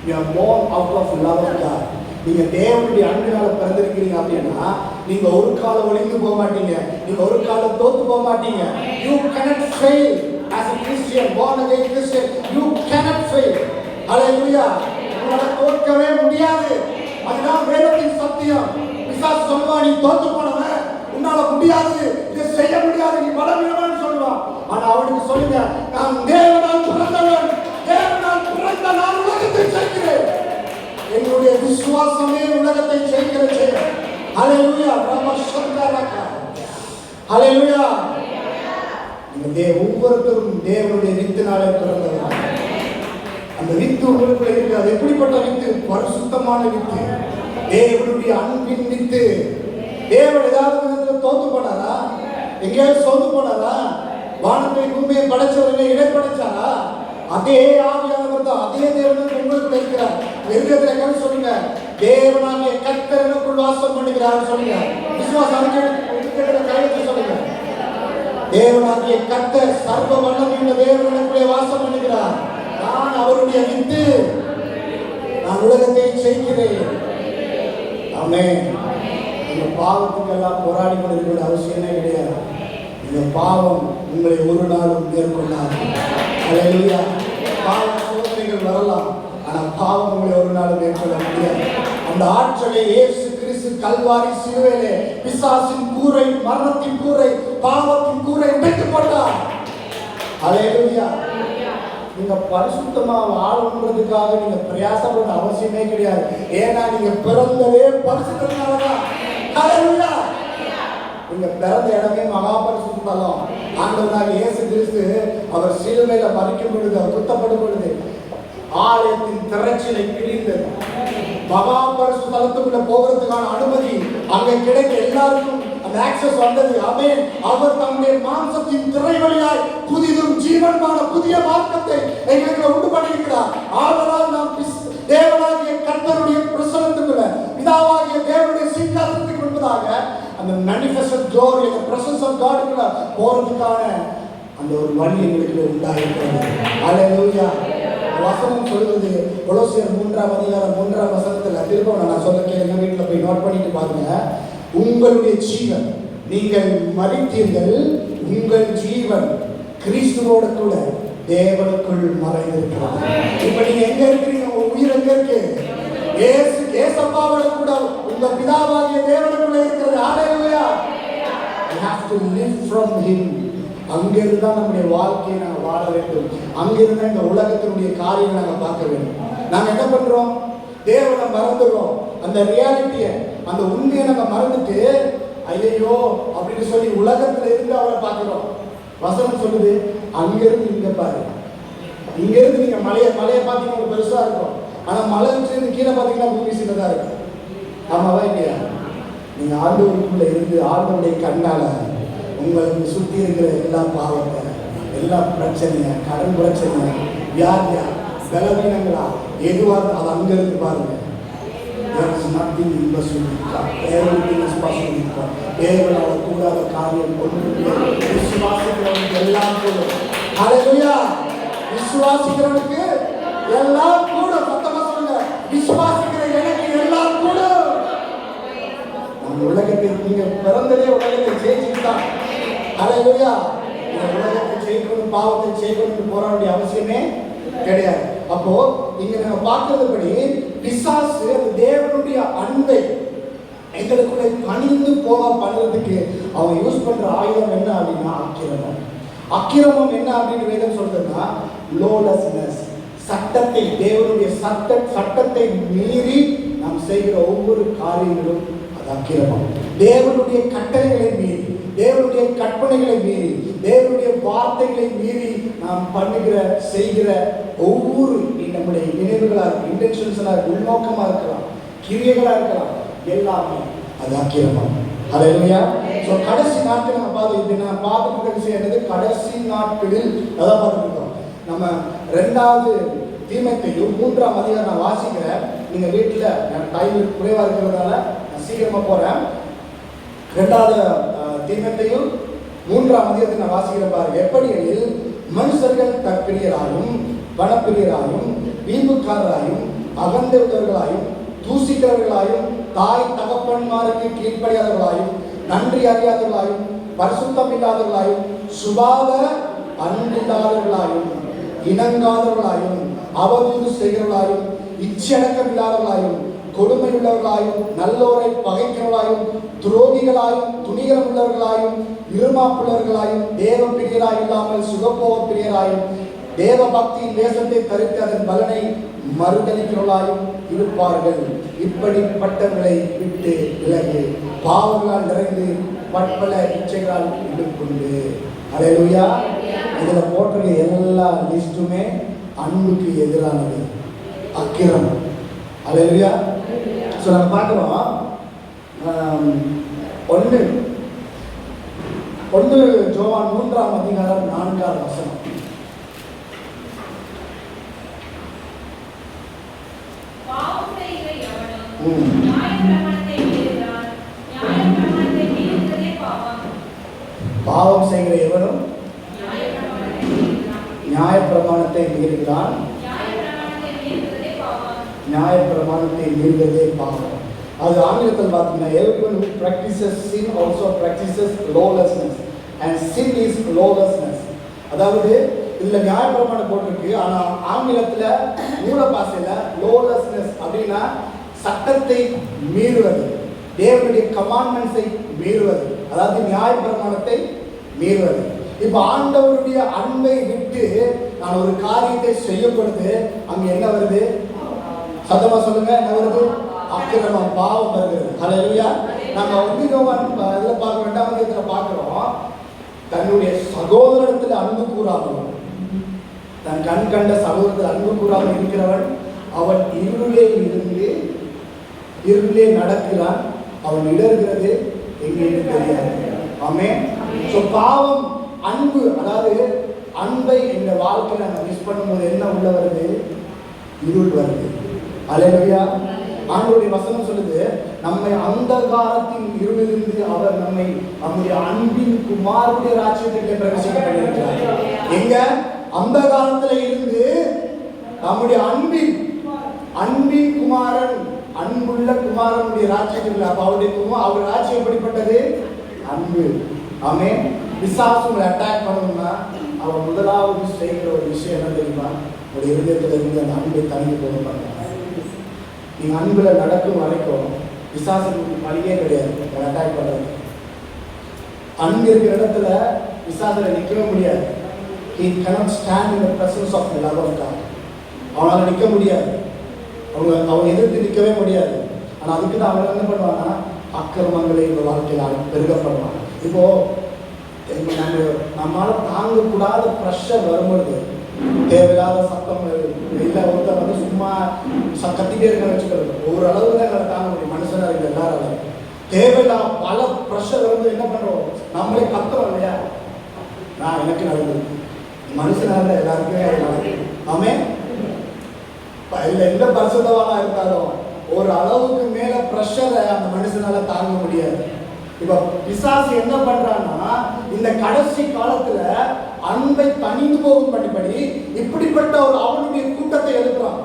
You are born out of love of God. நீங்க தேவனுடைய அன்பினால பிறந்திருக்கிறீங்க அப்படின்னா நீங்க ஒரு காலம் ஒளிந்து போக மாட்டீங்க, நீங்க ஒரு காலம் தோத்து போக மாட்டீங்க. You cannot fail as a Christian, born again Christian. You cannot fail. Hallelujah. உங்களால தோற்கவே முடியாது. அதுதான் வேதத்தின் சத்தியம். பிசாசு சொல்லுவான், நீ தோத்து போனவன், உன்னால முடியாது, இதை செய்ய முடியாது, நீ பலவீனமான்னு சொல்லுவான். ஆனா அவனுக்கு சொல்லுங்க, நான் தேவனால் பிறந்தவன், தேவனால் பிறந்த நான் உலகத்தை ஜெயிக்கிறேன். என்னுடைய விசுவாசமே உலகத்தை ஜெயிக்கிற செயல். ஹல்லேலூயா. ரமஷந்தரகா. ஹல்லேலூயா. நீங்க ஒவ்வொருத்தரும் தேவனுடைய வித்தினாலே பிறந்தவர். அந்த வித்து உங்களுக்குள்ள இருக்கு. அது எப்படிப்பட்ட வித்து? பரிசுத்தமான வித்து, தேவனுடைய அன்பின் வித்து. தேவன் ஏதாவது விதத்தில் தோத்து போனாரா? எங்கேயாவது சோர்ந்து போனாரா? வானத்தை பூமியை படைச்சவரை இடை படைச்சாரா? அதே ஆவியானவர் தான், அதே தேவன் உங்களுக்குள்ள இருக்கிறார். எதிர்கத்துல என்ன சொல்லுங்க? தேவனாகிய கர்த்தர் எனக்குள் வாசம் பண்ணுகிறார் சொல்லுங்க. விசுவாசம் கையெழுத்து சொல்லுங்க. தேவனாகிய கர்த்தர் சர்வ வல்லமையுள்ள தேவன் எனக்குள்ளே வாசம் பண்ணுகிறார். நான் அவருடைய வித்து, நான் உலகத்தை ஜெயிக்கிறேன். ஆமென். இந்த பாவத்துக்கெல்லாம் போராடி கொண்டிருக்கிற அவசியமே கிடையாது. இந்த பாவம் உங்களை ஒரு நாளும் மேற்கொள்ளாது. ஹல்லேலூயா. பாவ சோதனைகள் வரலாம், ஆனா பாவம் உங்களை ஒரு நாளும் மேற்கொள்ள முடியாது. அந்த ஆற்றலை இயேசு கிறிஸ்து கல்வாரி சிலுவையிலே பிசாசின் கூரை, மரணத்தின் கூரை, பாவத்தின் கூரை உடைத்து போட்டார். ஹல்லேலூயா. நீங்க பரிசுத்தமா வாழணுன்றதுக்காக நீங்க பிரயாசப்பட அவசியமே கிடையாது. ஏன்னா நீங்க பிறந்ததே பரிசுத்தனாலதான். ஹல்லேலூயா. நீங்க பிறந்த இடமே மகா பரிசுத்த தலம். ஆண்டவராகிய இயேசு கிறிஸ்து அவர் சிலுவையில மரிக்கும் பொழுது, அவர் குத்தப்படும் பொழுது ஆலயத்தின் திரைச்சலை கிழிந்தது. மகா பரிசுத்த தலத்துக்குள்ள போகிறதுக்கான அனுமதி அங்க கிடைக்க எல்லாருக்கும் அந்த ஆக்சஸ் வந்தது. ஆமென். அவர் தம்முடைய மாம்சத்தின் திரை வழியாய் புதிதும் ஜீவனமான புதிய மார்க்கத்தை எங்களுக்கு உண்டு பண்ணியிருக்கிறார். ஆதலால் நாம் தேவனாகிய கர்த்தருடைய பிரசன்னத்துக்குள்ள, பிதாவாகிய தேவனுடைய சிங்காசனத்துக்கு முன்பதாக அந்த manifested glory, the presence of God குள்ள போறதுக்கான அந்த ஒரு வழி எங்களுக்கு உண்டாயிருக்கிறது. ஹல்லேலூயா. வசனம் சொல்லுது, கொலோசியர் 3ஆம் அதிகாரம் 3ஆம் வசனத்துல, திரும்ப நான் சொல்ல கேளுங்க, வீட்டுல போய் நோட் பண்ணிட்டு பாருங்க. உங்களுடைய ஜீவன், நீங்கள் மரித்தீர்கள், உங்கள் ஜீவன் கிறிஸ்துவோட கூட தேவனுக்குள் மறைந்திருக்கிறது. இப்ப நீங்க எங்க இருக்கிறீங்க? உங்க உயிர் எங்க இருக்கு? ஏசப்பாவோட கூட உங்க பிதாவாகிய தேவனுக்குள்ள இருக்கிறது. ஹல்லேலூயா. You have to live from him. அங்கிருந்து தான் நம்முடைய வாழ்க்கையை நாங்கள் வாழ வேண்டும். அங்கிருந்து இந்த உலகத்தினுடைய காரியங்களை நாங்கள் பார்க்க வேண்டும். நாங்கள் என்ன பண்றோம்? தேவனை மறந்துடுறோம். அந்த ரியாலிட்டியை, அந்த உண்மையை நம்ம மறந்துட்டு ஐயோ அப்படின்னு சொல்லி உலகத்துல இருந்து அவரை பார்க்கிறோம். வசனம் சொல்லுது, அங்கிருந்து இங்க பாரு. இங்க இருந்து நீங்க மலையை பார்த்தீங்கன்னா பெருசா இருக்கும், ஆனா மலை இருந்து கீழே பார்த்தீங்கன்னா பூமி சின்னதா இருக்கும். ஆமாவா இல்லையா? நீங்க ஆண்டவருக்குள்ள இருந்து ஆண்டவருடைய கண்ணால உங்களுக்கு சுத்தி இருக்கிற எல்லா பாவத்தை, எல்லா பிரச்சனைய, கடன் பிரச்சனை, வியாதியா, பலவீனங்களா, எதுவா அது அங்க இருந்து பாருங்க. தேவனால கூடாத காரியம் விசுவாசிக்கிறவனுக்கு எல்லாம் கூடும். ஹல்லேலூயா. விசுவாசிக்கிறவனுக்கு எல்லாம் கூடும். சத்தமா சொல்லுங்க, விசுவாசிக்கிற எனக்கு எல்லாம் கூடும். நம்ம உலகத்தில் நீங்க பிறந்ததே உலகத்தை ஜெயிச்சுட்டான். ஹல்லேலூயா. உலகத்தை ஜெயிக்கணும், பாவத்தை ஜெயிக்கணும் போராட வேண்டிய அவசியமே கிடையாது. அப்போ இங்க நம்ம பார்க்கிறதுபடி பிசாசு அந்த தேவனுடைய அன்பை எங்களுக்குள்ள பணிந்து போக பண்ணுறதுக்கு அவங்க யூஸ் பண்ற ஆயுதம் என்ன அப்படின்னா அக்கிரமம். அக்கிரமம் என்ன அப்படின்னு வேதம் சொல்றதுன்னா லோலஸ்னஸ். சட்டத்தை, தேவனுடைய சட்டத்தை மீறி நாம் செய்கிற ஒவ்வொரு காரியங்களும் அது அக்கிரமம். தேவனுடைய கட்டளைகளை மீறி, தேவனுடைய கற்பனைகளை மீறி, தேவனுடைய வார்த்தைகளை மீறி நாம் பண்ணுகிற செய்கிற ஒவ்வொரு நம்முடைய நினைவுகளா இருக்கு, இன்டென்ஷன்ஸா இருக்கு, உள்நோக்கமா இருக்கலாம், கிரியைகளா இருக்கலாம், எல்லாமே அது அக்கிரமம். ஹல்லேலூயா. சோ கடைசி நாட்கள் நம்ம பார்த்துக்கிட்ட விஷயம் என்னது? கடைசி நாட்களில் அதான் பார்த்துக்கிட்டோம். நம்ம 2வது தீமோத்தேயு 3ஆம் அதிகாரம் நான் வாசிக்கிறேன். நீங்க வீட்டுல டைம் குறைவா இருக்கிறதுனால நான் சீக்கிரமா போறேன். 2வது தீமோத்தேயு 3ஆம் அதிகாரத்தை நான் வாசிக்கிறேன் பாருங்க. எப்படி எனில் மனுஷர்கள் தற்பிரியராயும், பணப்பிரியராயும், வீம்புக்காரராயும், அகந்தவர்களாயும், தூசிக்கிறவர்களாயும், தாய் தகப்பன்மாருக்கு கீழ்ப்படியாதவர்களாயும், நன்றி அறியாதவர்களாயும், பரிசுத்தம் இல்லாதவர்களாயும், சுபாவ அன்பில்லாதவர்களாயும், இணங்காதவர்களாயும், அவதூறு செய்கிறவர்களாயும், இச்சடக்கம் இல்லாதவர்களாயும், கொடுமையுள்ளவர்களாயும், நல்லோரை பகைக்கிறவர்களாயும், துரோகிகளாயும், துணிகரம் உள்ளவர்களாயும், இருமாப்புலர்களாயும் தேவ பிரியராய் இல்லாமல் சுகபோக பிரியராயும் தேவ பக்தியின் வேஷத்தை தரித்து அதன் பலனை மறுதளிக்கிறவர்களாயும் இருப்பார்கள். இப்படிப்பட்டவர்களை விட்டு விலகு, பாவங்களால் நிறைந்து பற்பல இச்சைகளால் இடுக்கொண்டு. அல்லேலூயா. இதுல போட்ட எல்லா லிஸ்டுமே அன்புக்கு எதிரானது, அக்கிரம். அல்லேலூயா. ஸோ நம்ம பார்க்குறோம், ஒன்று யோவான் 3ஆம் அதிகாரம் 4ஆம் வசனம். பாவம் செய்கிற எவனும் நியாயப்பிரமாணத்தை மீறுகிறான். நியாயப்பிரமாணத்தை மீறுகிறதே பாவம். பாவம் செய்கிற எவனும் நியாயப்பிரமாணத்தை மீறுகிறான். நியாயப்பிரமாணத்தை மீறுகிறான். நியாயப்பிரமாணத்தை மீறுகிறதே பாவம். நியாயப்பிரமாணத்தை மீறுகிறதே பாவம். அது ஆங்கிலத்தில் பார்த்தீங்கன்னா, everyone who practices sin also practices lawlessness and sin is lawlessness. அதாவது இதுல நியாயப்பிரமாணம் போட்டிருக்கு, ஆனா ஆங்கிலத்துல மூல பாஷையில lawlessness அப்படின்னா சட்டத்தை மீறுவது, தேவனுடைய கமாண்ட்மெண்ட்ஸை மீறுவது, அதாவது நியாயப்பிரமாணத்தை மீறுவது. இப்ப ஆண்டவருடைய அன்பை விட்டு நான் ஒரு காரியத்தை செய்யும் பொழுது அங்க என்ன வருது? சத்தமா சொல்லுங்க, என்ன வருது? அக்கிரமம், பாவம் வருகிறது. ஹல்லேலூயா. நம்ம யோவான் இதுல பார்க்க 2ஆம் அதிகாரத்துல பார்க்கிறோம், தன்னுடைய சகோதரத்தில் அன்பு கூறாமல், தன் கண் கண்ட சகோதரத்தில் அன்பு கூறாமல் இருக்கிறவன் அவன் இருளிலே நடக்கிறான், அவன் இடர்கிறது எங்கேன்னு தெரியாது. ஆமென். ஸோ பாவம், அன்பு, அதாவது அன்பை எங்க வாழ்க்கையில நம்ம மிஸ் பண்ணும்போது என்ன உள்ள வருது? இருள் வருது. அல்லேலூயா. ஆண்டவருடைய வசனம் சொல்லுது, நம்மை அந்தகாரத்தின் இருளிலிருந்து அவர் நம்மை நம்முடைய அன்பின் குமாரனுடைய ராஜ்யத்திலே பிரவேசிக்க பண்ணியிருக்கிறார். எங்க? அந்தகாரத்துல இருந்து நம்முடைய அன்பின் குமாரன், அன்புள்ள குமாரனுடைய ராஜ்யத்தில். அப்ப அவர் ராஜ்யம் எப்படிப்பட்டது? அன்பு. ஆமென். பிசாசு உங்களை அட்டாக் பண்ணணும்னா அவன் முதலாவது செய்கிற ஒரு விஷயம் என்ன தெரியுமா? ஒரு இருதயத்துல இருந்து அந்த அன்பை தனித்து போக பண்ணுவாங்க. நீங்க அன்புல நடக்கும் வரைக்கும் பிசாசுக்கு வழியே கிடையாது அட்டாக் பண்றது. அன்பு இருக்கிற இடத்துல பிசாசுல நிற்கவே முடியாது. He cannot stand in the presence of the love of God. அவனால நிற்க முடியாது, அவங்க எதிர்த்து நிற்கவே முடியாது. ஆனா அதுக்கு தான் அவங்க என்ன பண்ணுவாங்கன்னா அக்கிரமங்களை இந்த வாழ்க்கையில் பெருக பண்ணுவாங்க. இப்போ நம்மளால தாங்கக்கூடாத ப்ரெஷர் வரும்பொழுது, தேவையில்லாத சத்தம் இல்லை, ஒருத்தர் வந்து சும்மா கத்திட்டே இருக்க வச்சுக்கிறது, ஓரளவு தான் எங்களை தாங்க முடியும். மனுஷனாக இருக்கிற எல்லாரும் தேவையில்லாத பல ப்ரெஷர் வந்து என்ன பண்ணுறோம், நம்மளே கத்துறோம் இல்லையா? நான் எனக்கு நடந்தது, மனுஷனாக இருந்தால் எல்லாருக்குமே அது நடக்கும். ஆமென். இல்லை எந்த பரிசுத்தவானா இருந்தாலும் ஒரு அளவுக்கு மேல ப்ரெஷரை அந்த மனுஷனால தாங்க முடியாது. இப்ப பிசாசு என்ன பண்றான்னா, இந்த கடைசி காலத்துல அன்பை தனிந்து போகும் படிப்படி இப்படிப்பட்ட ஒரு அவனுடைய கூட்டத்தை எழுப்புறான்.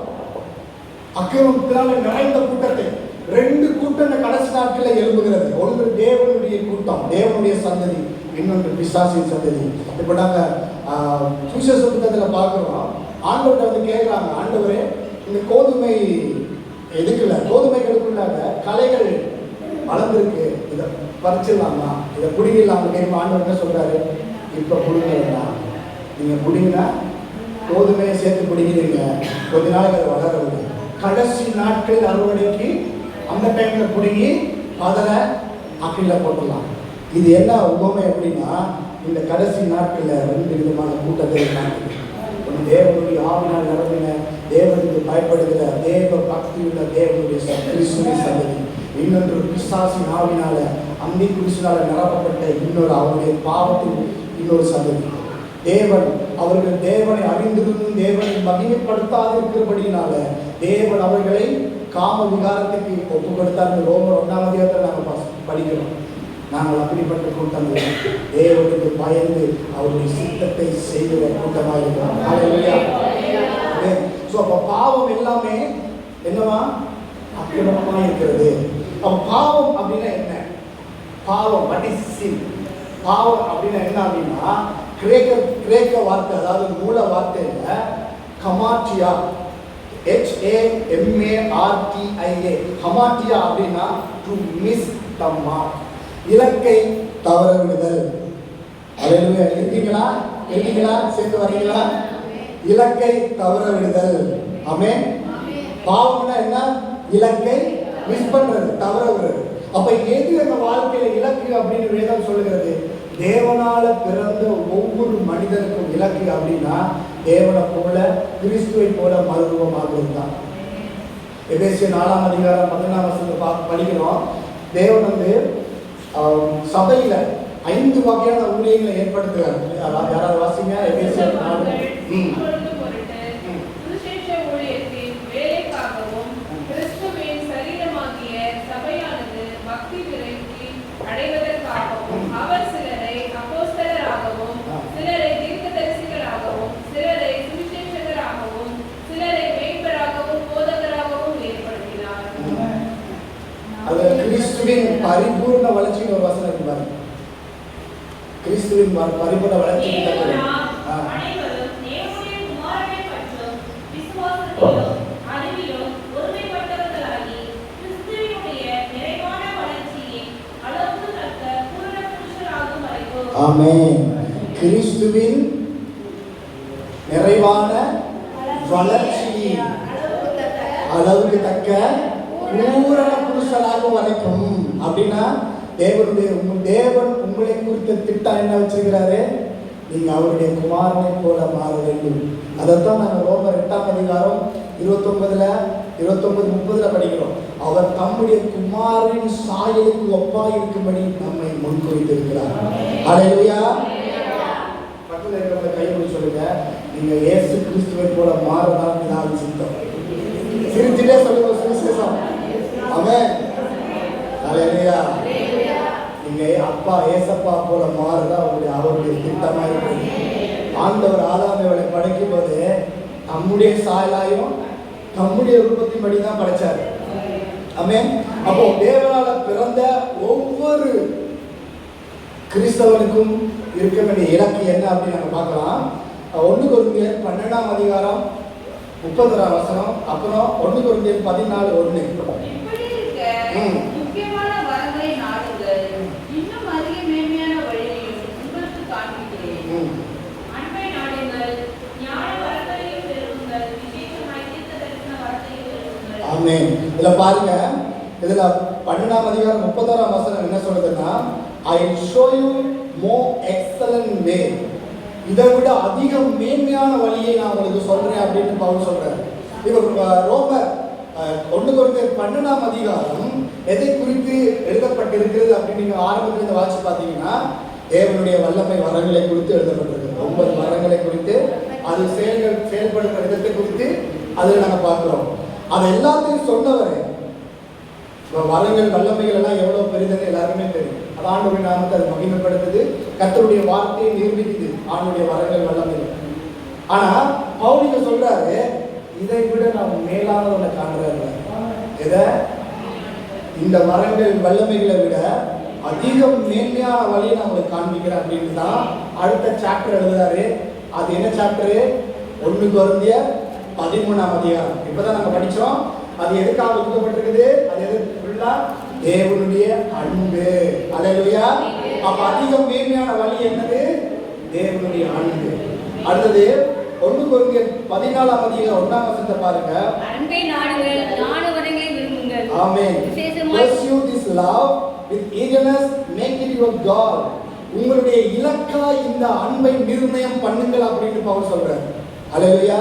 அக்கிரமத்தினால நிறைந்த கூட்டத்தை, 2 கூட்டம் இந்த கடைசி நாட்களில் எழுப்புகிறது. ஒன்று தேவனுடைய கூட்டம், தேவனுடைய சந்ததி, இன்னொன்று பிசாசின் சந்ததி. இப்ப நாங்க சுவிசேஷ புத்தகத்துல பார்க்கிறோம், ஆண்டவர்கிட்ட வந்து கேட்கிறாங்க, ஆண்டவரே இந்த கோதுமை எதுக்குள்ள, கோதுமைகளுக்குள்ளாக களைகள் வளர்ந்துருக்கு, இதை பறிச்சிடலாமா, இதை பிடிங்கலாமா கேட்கும். ஆண்டவர் என்ன சொல்றாரு? இப்ப பிடிங்க வேண்டாம், நீங்க பிடிங்கன்னா கோதுமையை சேர்த்து பிடிக்கிறீங்க, கொஞ்ச நாளைக்கு அதை வளரவில்லை, கடைசி நாட்கள் அறுவடைக்கு அந்த டைம்ல பிடிங்கி அதில் அக்கில போட்டுடலாம். இது என்ன உபமை அப்படின்னா, இந்த கடைசி நாட்கள்ல 2 விதமான கூட்டத்தை ஒன்று தேவனுடைய ஆவினால் நடந்தின, தேவனுக்கு பயப்படுகிற தேவ பக்தி உள்ள தேவனுடைய கிறிஸ்துவின் சந்ததி, இன்னொன்று பிசாசின் ஆவினால அந்தி கிறிஸ்துவால நிரப்பப்பட்ட இன்னொரு அவருடைய பாவத்தின் இன்னொரு சந்ததி. அவர்கள் தேவனை அறிந்திருந்தும் தேவனை மகிமைப்படுத்தாது இருக்கிறபடியினால தேவன் அவர்களை காம விகாரத்துக்கு ஒப்பு கொடுத்தார். ரோமர் 1ஆம் அதிகாரத்தில் நாங்கள் படிக்கிறோம். நாங்கள் அப்படிப்பட்ட கூட்டங்கள் தேவனுக்கு பயந்து அவருடைய சித்தத்தை செய்கிற கூட்டமாக இருக்கிறோம். அப்ப பாவம் எல்லாமே என்னவா? அக்கிரமமா இருக்கிறது. அப்ப பாவம் அப்படின்னா என்ன? பாவம் what is sin? பாவம் அப்படின்னா என்ன அப்படின்னா, கிரேக்க வார்த்தை, அதாவது மூல வார்த்தையில கமாட்டியா, HAMARTIA, ஹமாட்டியா அப்படின்னா டு மிஸ் த மார்க், இலக்கை தவற விடுதல். அல்லேலூயா. இருக்கீங்களா? சேர்ந்து வரீங்களா? இலக்கை தவற விடுதல். ஆமென். பாவம்னா என்ன? இலக்கை மிஸ் பண்றது, தவற விடுறது. அப்ப எது அந்த வாழ்க்கையில இலக்கு அப்படின்னு வேதம் சொல்லுகிறது? தேவனால பிறந்த ஒவ்வொரு மனிதனுக்கும் இலக்கு அப்படின்னா தேவனை போல, கிறிஸ்துவை போல மறுரூபமாக இருந்தான். எபேசியர் 4ஆம் அதிகாரம் 11ஆம் வசனத்தை படிக்கிறோம். தேவன் வந்து சபையில 5 வகையான ஊழியங்களை ஏற்படுத்துகிறார். யாராவது வாசிங்க. எபேசியர் 4. அவர் சிலரை அப்போஸ்தலராகவும், சிலரை தீர்க்கதரிசிகளாகவும், சிலரை சுவிசேஷகராகவும், சிலரை மேய்ப்பராகவும், போதகராகவும் ஏற்படுத்தினார். அது கிறிஸ்துவின் பரிபூர்ண வளர்ச்சியின் ஒரு வசனம் இருக்கு பாருங்க. கிறிஸ்துவின் பரிபூர்ண வளர்ச்சி அனைவரும் தேவனுடைய குமாரனை பற்றும் விசுவாசத்திலும் அறிவிலும் ஒருமைப்பட்டவர்களாகி கிறிஸ்துவினுடைய நிறைவான வளர்ச்சியின் அளவுக்கு தக்க பூரண புருஷராகும் வரைக்கும். ஆமென். கிறிஸ்துவின் நிறைவான வளர்ச்சி அளவுக்கு தக்க பூரண புருஷராகும் வரைக்கும். அப்படின்னா தேவன் உங்களை குறித்த திட்டம் என்ன வச்சிருக்கிறாரு? நீங்க அவருடைய குமாரனை போல மாற வேண்டும். அதைத்தான் நாங்கள் ரோமர் 8ஆம் அதிகாரம் 29-30 படிக்கிறோம். அவர் தம்முடைய குமாரின் சாயலுக்கு ஒப்பாய் இருக்கும்படி நம்மை முன்குறித்திருக்கிறார். அல்லேலூயா. பக்கத்துல இருக்கிறவங்க கைப்பிடி சொல்லுங்க, நீங்க இயேசு கிறிஸ்துவை போல மாறதான் பிதாவின் சித்தம். சிரிச்சுட்டே சொல்லுங்க சுவிசேஷம். ஆமென். அல்லேலூயா. நீங்க அப்பா ஏசப்பா போல மாறுதா அவருடைய திட்டமா இருக்கு. ஆண்டவர் ஆதாமேவளை படைக்கும் போது நம்முடைய சாயலாயும் நம்முடைய ரூபத்தின் படி தான் படைச்சாரு. ஆமென். அப்போ தேவனால பிறந்த ஒவ்வொரு கிறிஸ்தவனுக்கும் இருக்க வேண்டிய இலக்கு என்ன அப்படின்னு நம்ம பார்க்கலாம். 1 கொரிந்தியர் 12ஆம் அதிகாரம் 30ஆம் வசனம், அப்புறம் 1 கொரிந்தியர் 14:1. முக்கியமான வரங்களை நாடுங்கள், இன்னும் அதிக மேன்மையான வழியையும் உங்களுக்கு காண்பிக்கிறேன். அன்பை நாடுங்கள், ஞான வரங்களையும் பெறுங்கள், விசேஷமாய் தீர்க்கதரிசன வரத்தையும் பெறுங்கள். ஆமென். இதுல பாருங்க, இதுல 12ஆம் அதிகாரம் 30ஆம் வசனம் என்ன சொல்றதுன்னா, I will show you more excellent way. இதை விட அதிக மேன்மையான வழியை நான் உங்களுக்கு சொல்றேன் அப்படின்னு பவுல் சொல்றாரு. இவர் ரோமர் 1 கொரிந்தியர் 12ஆம் அதிகாரம் எதை குறித்து எழுதப்பட்டிருக்கிறது அப்படின்னு நீங்க ஆரம்பத்தில் வாட்சி பார்த்தீங்கன்னா, தேவனுடைய வல்லமை வரங்களை குறித்து எழுதப்பட்டிருக்கு. 9 வரங்களை குறித்து, அது செயல்படுற விதத்தை குறித்து அதில் நாங்க பார்க்கிறோம். அது எல்லாத்தையும் சொன்னவர் வரங்கள் வல்லமைகள் எல்லாம் எவ்வளவு பெரிதுன்னு எல்லாருமே தெரியும். அது ஆண்டவருடைய நாமத்தை அது மகிமைப்படுத்துது, கர்த்தருடைய வார்த்தையை நிரூபிக்குது, ஆண்டவருடைய வரங்கள் வல்லமைகள். ஆனா பவுல் சொல்றாரு, இதை விட நான் மேலான ஒண்ணு காண்றாரு. எதை? இந்த வரங்கள் வல்லமைகளை விட அதிகம் மேன்மையான வழியை நான் உங்களுக்கு காண்பிக்கிறேன் அப்படின்னு தான் அடுத்த சாப்டர் எழுதுறாரு. அது என்ன சாப்டரு? 1 கொரிந்தியர் 13ஆம் அதிகாரம். இப்பதான் நம்ம படிச்சோம். அது எதுக்காக எழுதப்பட்டிருக்குது? அது எது? ஃபுல்லா தேவனுடைய அன்பு. அல்லேலூயா. அப்ப அதிகம் மேன்மையான வழி என்னது? தேவனுடைய அன்பு. அடுத்தது 1 கொரிந்தியர் 14ஆம் அதிகாரம் 1ஆம் வசனத்தை பாருங்க. அன்பை நாடுங்கள், ஞான வரங்களை விரும்புங்கள். ஆமென். Pursue this love with eagerness, make it your goal. உங்களுடைய இலக்கா இந்த அன்பை நிர்ணயம் பண்ணுங்கள் அப்படின்னு பவுல் சொல்றாரு. அல்லேலூயா.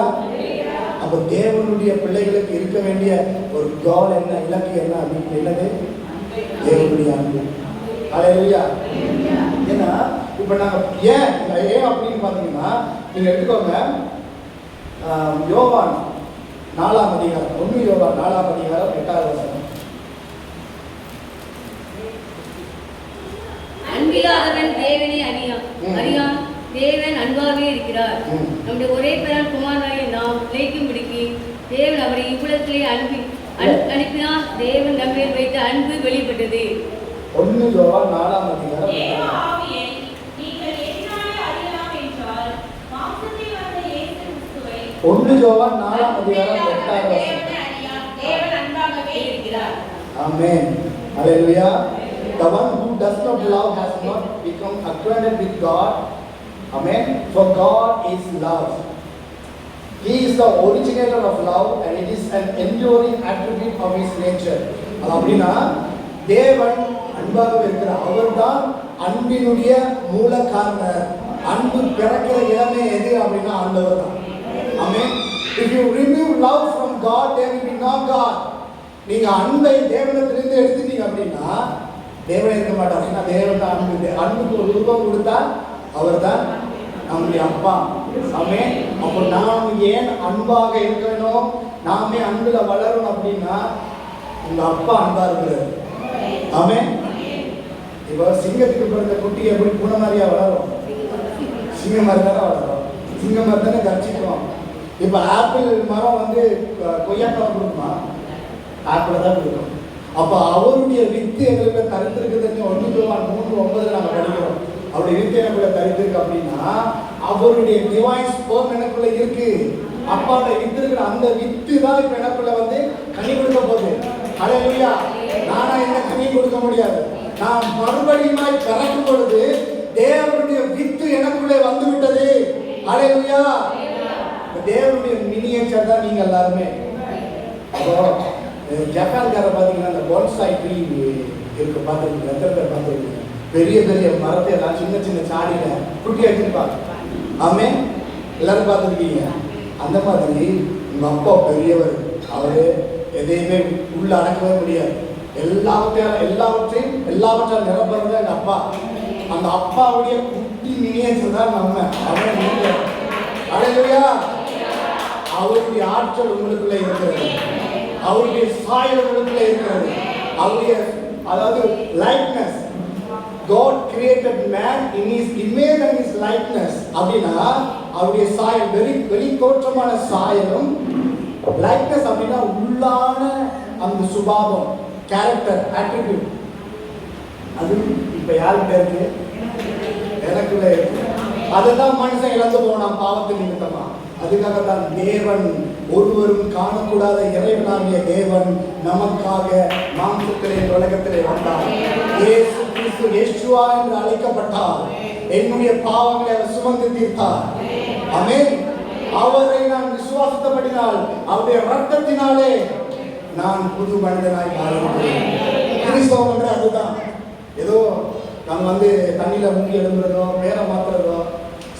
அப்ப தேவனுடைய பிள்ளைகளுக்கு இருக்க வேண்டிய ஒரு கோல் என்ன, இலக்கு என்ன அப்படின்னு என்னது? தேவனுடைய அன்பு. அல்லேலூயா. ஏன்னா இப்ப நாங்க ஏன் அப்படின்னு பாத்தீங்கன்னா, நீங்க எடுத்துக்கோங்க, யோவான் 4ஆம் அதிகாரம் 1 யோவான் 4ஆம் அதிகாரம் 8ஆவது வசனம். அன்பில்லாதவன் தேவனை அறியான், தேவன் அன்பாகவே இருக்கிறார். நம்முடைய ஒரே பேரான குமாரனாகிய நாம் நிலைக்கும்படிக்கு தேவன் அவரை இவ்வுலகத்திலே அனுப்பினார். தேவன் நம்மேல் வைத்த அன்பு வெளிப்பட்டது. 1 யோவான் 4ஆம் அதிகாரம். தேவ ஆவியை நீங்கள் எதனாலே அறியலாம் என்றால், மாம்சத்தில் வந்த இயேசு கிறிஸ்துவை 1 யோவான் 4ஆம் அதிகாரம் 8ஆவது வசனம். தேவன் அன்பாகவே இருக்கிறார். ஆமென். அல்லேலூயா. The one who does not love has not become acquainted with God. Amen. For God is love. He is the originator of love and it is an enduring attribute of his nature. அப்படின்னா தேவன் அன்பாக இருக்கிறார். அவர்தான் அன்பினுடைய மூல காரணர். அன்பு பிறக்கிற இடமே எது அப்படின்னா ஆண்டவர் தான். ஆமென். If you remove love from God, there will be no God. நீங்க அன்பை தேவனிடத்திலிருந்து எடுத்துட்டீங்க அப்படின்னா தேவன் இருக்க மாட்டார். ஏன்னா தேவன் தான் அன்பு. அன்புக்கு ஒரு ரூபம் கொடுத்தால் அவர்தான் நம்முடைய அப்பா. ஆமென். அப்போ நாம் ஏன் அன்பாக இருக்கணும், நாமே அன்புல வளரணும் அப்படின்னா உங்க அப்பா அன்பா இருக்கிறார். ஆமென். இப்போ சிங்கத்துக்கு பிறந்த குட்டி எப்படி பூனை மாதிரியா வளரும்? சிங்கம் மாதிரி தானே வளரும். சிங்கம் மாதிரி தானே கர்ச்சிக்கும். இப்போ ஆப்பிள் மரம் வந்து கொய்யாக்காய் கொடுக்குமா? ஆப்பிள் தான் கொடுக்கும். அப்போ அவருடைய வித்து எங்களுக்கு தரித்திருக்குதுன்னு 1 யோவான் 3:9 நம்ம படிக்கிறோம். அவருடைய வித்து எனக்குள்ள தரித்திருக்கு அப்படின்னா அவருடைய டிவைன் ஸ்பெர்ம் எனக்குள்ள இருக்கு. அப்பாவோட வித்து இருக்கிற அந்த வித்து தான் இப்போ எனக்குள்ள வந்து கனி கொடுக்க போகுது. ஹல்லேலூயா. நானா என்ன கனி கொடுக்க முடியாது. நான் மறுபடியும் பிறக்கும் பொழுது தேவனுடைய வித்து எனக்குள்ளே வந்து விட்டது. ஹல்லேலூயா. தேவனுடைய மினியேச்சர் தான் நீங்க எல்லாருமே. அப்போ ஜப்பான்கார பார்த்தீங்கன்னா அந்த போன்சாய் ட்ரீ இருக்கு, பார்த்துருக்கீங்க? எத்தனை பேர் பார்த்துருக்கீங்க? பெரிய பெரிய மரத்தை எல்லாம் சின்ன சின்ன சாடியில குட்டி வச்சிருப்பாங்க. ஆமே, எல்லாரும் பார்த்துருக்கீங்க. அந்த மாதிரி உங்க அப்பா பெரியவர், அவரு எதையுமே உள்ள அடக்கவே முடியாது. எல்லாவற்றையும் நிரப்புறது எங்க அப்பா. அந்த அப்பாவுடைய குட்டி மினியேச்சர் தான் நம்ம. ஹல்லேலூயா. அவருடைய ஆற்றல் உங்களுக்குள்ள இருக்கிறது. அவருடைய சாயல் உங்களுக்குள்ள இருக்கிறது. அவருடைய அதாவது likeness. God created man in his image and his likeness. அப்படின்னா அவருடைய சாயல் வெளி தோற்றமான சாயலும், லைக்னஸ் அப்படின்னா உள்ளான அந்த சுபாவம், கேரக்டர், அட்ரிபியூட். அது இப்ப யாருக்கு இருக்கு? எனக்குள்ள இருக்கு. அதுதான் மனுஷன் இழந்து போனான் பாவத்தின் நிமித்தமா. அதுக்காக தான் தேவன், ஒருவரும் காணக்கூடாத இறைவனாகிய தேவன் நமக்காக மாம்சத்திலே உலகத்திலே வந்தார். இயேசு கிறிஸ்து யேசுவா என்று அழைக்கப்பட்டார். என்னுடைய பாவங்களை அவர் சுமந்து தீர்த்தார். ஆமென். அவரை நான் விசுவாசித்தபடினால் அவருடைய ரத்தத்தினாலே நான் புது மனிதனாய் மாறினேன். கிறிஸ்தவம் என்று அதுதான். ஏதோ நம்ம வந்து தண்ணியில முங்கி எழுதுறதோ பேரை மாத்துறதோ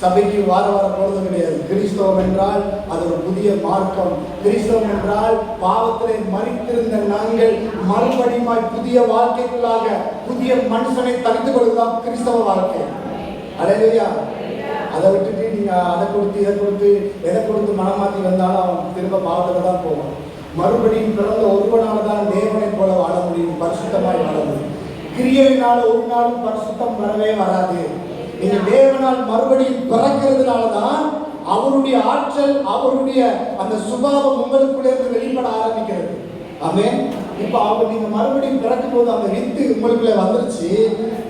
சபைக்கு வாரம் போறது கிடையாது. கிறிஸ்தவம் என்றால் அது ஒரு புதிய மார்க்கம். கிறிஸ்தவம் என்றால் பாவத்திலே மரித்திருந்த நாங்கள் மறுபடியும் புதிய வாழ்க்கைக்குள்ளாக புதிய மனுஷனை தரித்து கொள்வதுதான் கிறிஸ்தவ வாழ்க்கை. ஹல்லேலூயா. அதை விட்டுட்டு நீங்க அதை கொடுத்து இதை கொடுத்து எதை கொடுத்து மனமாற்றி வந்தாலும் அவன் திரும்ப பாவத்தில் தான் போவான். மறுபடியும் பிறந்த ஒருவனால தான் தேவனை போல வாழ முடியும், பரிசுத்தமாய் வாழ முடியும். கிரியையினால ஒரு நாளும் பரிசுத்தம் வரவே வராது. நீங்க தேவனால் மறுபடியும் பிறக்கிறதுனால தான் அவருடைய ஆற்றல், அவருடைய அந்த சுபாவம் உங்களுக்குள்ளே இருந்து வெளிப்பட ஆரம்பிக்கிறது. ஆமென். இப்போ அவங்க நீங்க மறுபடியும் பிறக்கும் போது அந்த வித்து உங்களுக்குள்ளே வந்துருச்சு.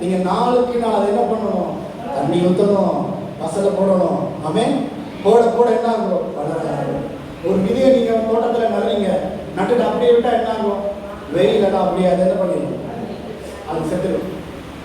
நீங்க நாளுக்கு நாள் அதை என்ன பண்ணணும்? தண்ணி ஊற்றணும், மசாலா போடணும். ஆமென். போட போட என்ன ஆகும்? வளராது. ஒரு விதையை நீங்க தோட்டத்துல நடுறீங்க, நட்டுட்டு அப்படியே விட்டா என்ன ஆகும்? வெயிலெல்லாம் அப்படியே அதை என்ன பண்ணிடும்? அது செத்துடும்.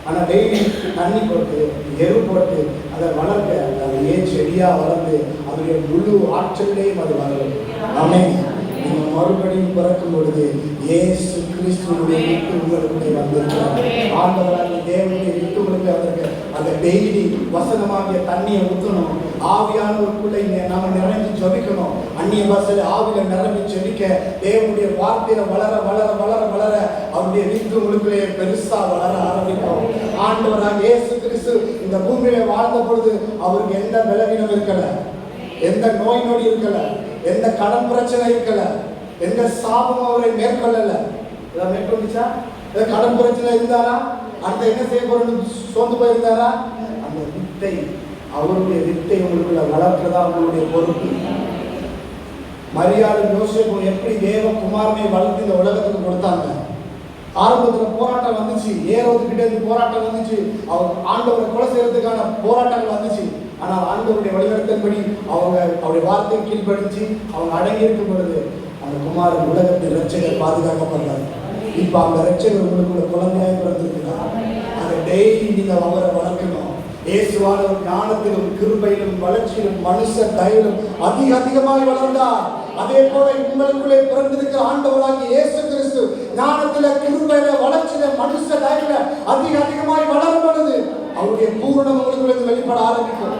ஆனால் டெய்லி தண்ணி போட்டு எரு போட்டு அதை வளர்க்க அது ஏன் செடியாக வளர்ந்து அதனுடைய முழு ஆற்றலையும் அது வளரும். ஆமென். நீங்கள் மறுபடியும் பிறக்கும் பொழுது இயேசு கிறிஸ்துவுடைய வித்து உங்களுக்குள்ளே வந்திருக்கிறார். ஆண்டவராகிய தேவனுடைய வித்து உங்களுக்கு வந்திருக்கு. அதை டெய்லி வசனமாகிய தண்ணியை ஊற்றணும். ஆவியானவருக்குள்ளே நாம நிறைஞ்சு ஜெபிக்கணும். அந்நிய பாஷையில ஆவியில நிரம்பி ஜெபிக்க தேவனுடைய வார்த்தையில வளர வளர வளர வளர அவருடைய வித்து உங்களுக்குள்ளே பெருசா வளர ஆரம்பிக்கும். ஆண்டவராக இயேசு கிறிஸ்து இந்த பூமியில வாழ்ந்த பொழுது அவருக்கு எந்த பலவீனம் இருக்கல, எந்த நோய் நொடி இருக்கல, எந்த கடன் பிரச்சனை இருக்கல, எந்த சாபம் அவரை மேற்கொள்ளல. இதை மேற்கொண்டுச்சா? கடன் பிரச்சனை இருந்தாரா? அந்த என்ன செய்ய போறோம்னு சோர்ந்து போயிருந்தாரா? அந்த வித்தை, அவருடைய வித்தை உங்களுக்குள்ள வளர்க்கிறதா உங்களுடைய பொறுப்பு. மரியாதை யோசேப்பு எப்படி தேவகுமாரனை வளர்த்து இந்த உலகத்துக்கு கொடுத்தாங்க. ஆரம்பத்தில் போராட்டம் வந்துச்சு, ஏரோதுகிட்ட இருந்து போராட்டம் வந்துச்சு, அவர் ஆண்டவரை கொலை செய்யறதுக்கான போராட்டங்கள் வந்துச்சு. ஆனால் ஆண்டவருடைய வழிநடத்தின்படி அவங்க அவருடைய வார்த்தையை கீழ்படிச்சு அவங்க அடங்கி இருக்கும் பொழுது அந்த குமாரன் உலகத்தின் இரட்சகர் பாதுகாக்கப்படுறார். இப்ப அந்த ரட்சகர் உங்களுக்குள்ள குழந்தையாய் பிறந்திருக்கிறார். அதை டெய்லி நீங்க அவரை வளர்க்கணும். இயேசுவானவர் ஞானத்திலும் கிருபையிலும் வளர்ச்சியிலும் மனுஷ தயவிலும் அதிகமாய் வளர்ந்தார். அதே போல உங்களுக்குள்ளே பிறந்திருக்கிற ஆண்டவராகிய இயேசு கிறிஸ்து ஞானத்தில கிருபையில வளர்ச்சியில மனுஷ தயவில அதிகமாய் வளரும் பொழுது அவருடைய பூரணம் உங்களுக்குள்ள வெளிப்பட ஆரம்பிக்கும்.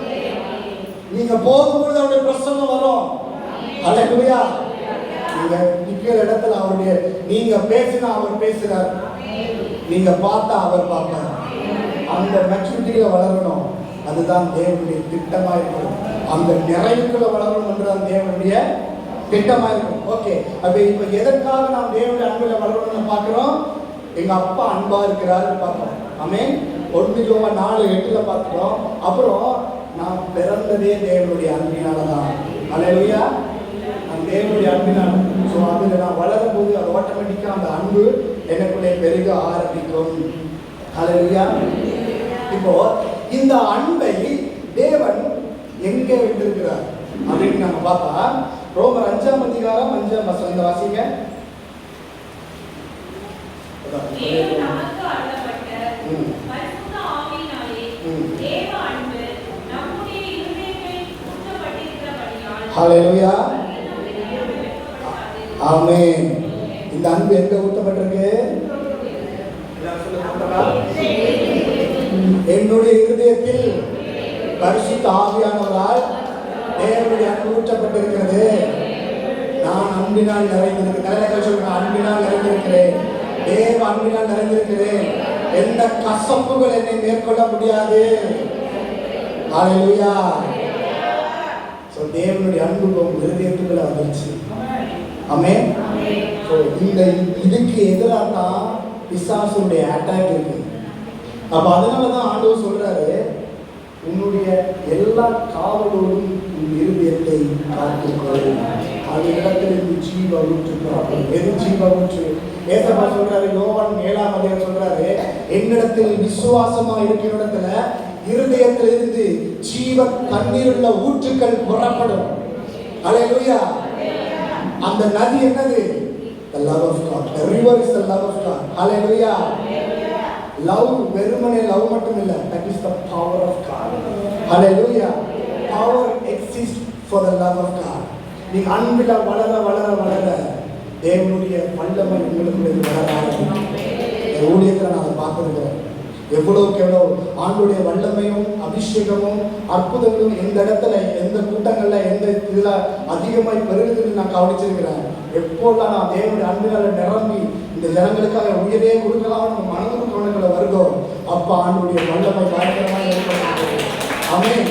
நீங்க போகும்பொழுது அவருடைய பிரசன்னம் வரும். அல்லேலூயா. நீங்க நிக்கிற இடத்துல அவருடைய, நீங்க பேசினா அவர் பேசுறார், நீங்க பார்த்தா அவர் பார்ப்பார். அந்த மெச்சூரிட்டியில வளரணும். அதுதான் தேவனுடைய திட்டமா இருக்கும். அந்த நிறைவுக்குள்ள வளரணும் என்றால் தேவனுடைய திட்டமா இருக்கும். ஓகே, அப்ப இப்ப எதற்காக நாம் தேவனுடைய அன்புல வளரணும்னு பார்க்கிறோம்? எங்க அப்பா அன்பா இருக்கிறாரு பார்க்கிறோம். ஆமென். 1 யோவான் 4:8 பார்க்கிறோம். அப்புறம் நான் பிறந்ததே தேவனுடைய அன்பினாலதான். அல்லேலூயா. நான் தேவனுடைய அன்பினால. ஸோ அதுல நான் வளரும் போது அது ஆட்டோமேட்டிக்கா அந்த அன்பு எனக்குள்ளே பெருக ஆரம்பிக்கும். அல்லேலூயா. இப்போ இந்த அன்பை தேவன் எங்கே வைத்திருக்கிறார் அப்படின்னு நம்ம பார்த்தா ரோமர் 5ஆம் அதிகாரம் 5ஆம் வசனம் வாசிங்க. தேவன் நமக்கு அருளப்பட்ட பரிசுத்த ஆவியினாலே தேவ அன்பு நம்முடைய இருதயங்களில் ஊற்றப்பட்டிருக்கிறபடியால் ஹல்லேலூயா. ஆமென். இந்த அன்பு எங்க ஊற்றப்பட்டிருக்கு? என்னுடைய இருதயத்தில் பரிசுத்த ஆவியானவரால் தேவனுடைய அன்பு ஊற்றப்பட்டிருக்கிறது. நான் அன்பினால் நிறைந்திருக்கிறேன். அன்பினால் நிறைந்திருக்கிறேன். தேவ அன்பினால் நிறைந்திருக்கிறேன். எந்த கசப்புகள் என்னை மேற்கொள்ள முடியாது. ஹல்லேலூயா. சோ தேவனுடைய அன்பு உங்க இருதயத்துக்குள்ள வந்துருச்சு. ஆமென். சோ இந்த இதுக்கு எதிராக தான் பிசாசுடைய அட்டாக் இருக்கு. அப்ப அதனாலதான் ஆண்டவர் சொல்றாரு, உன்னுடைய எல்லா காவலோடும் உன் இருதயத்தை காத்துக்கொள். அது இடத்துல ஜீவ ஊற்று பிறக்கும். எது ஜீவ ஊற்று? ஏசப்பா சொல்றாரு, யோவான் 7ஆம் அதிகாரம் சொல்றாரு, என்னிடத்தில் விசுவாசமா இருக்கிற இடத்துல இருதயத்திலிருந்து ஜீவ தண்ணீருள்ள ஊற்றுக்கள் புறப்படும். அல்லேலூயா. அந்த நதி என்னது? The love of God. The river is the love of God. Hallelujah. Love வெறுமனே love மட்டும் இல்ல. That is the power of God. Hallelujah. Power exists for the love of God. நீ அன்பில வளர தேவனுடைய வல்லமை உங்களுக்கு வளர ஆரம்பிக்கும். ஊழியத்தில் நான் அதை பார்த்திருக்கிறேன். எவ்வளவுக்கு எவ்வளவு ஆண்டுடைய வல்லமையும் அபிஷேகமும் அற்புதங்களும் எந்த இடத்துல, எந்த கூட்டங்கள்ல, எந்த இதுல அதிகமாய் பெருகுதுன்னு நான் கவனிச்சிருக்கிறேன். எப்போல்லாம் நான் தேவனுடைய அன்பினால நிரம்பி இந்த ஜனங்களுக்காக உயிரே கொடுக்கலாம் மனதுக்கு தோணுகளை வருதோ அப்ப ஆண்டுடைய வல்லமை பயங்கரமாக ஏற்படுகிறது. ஆமென்.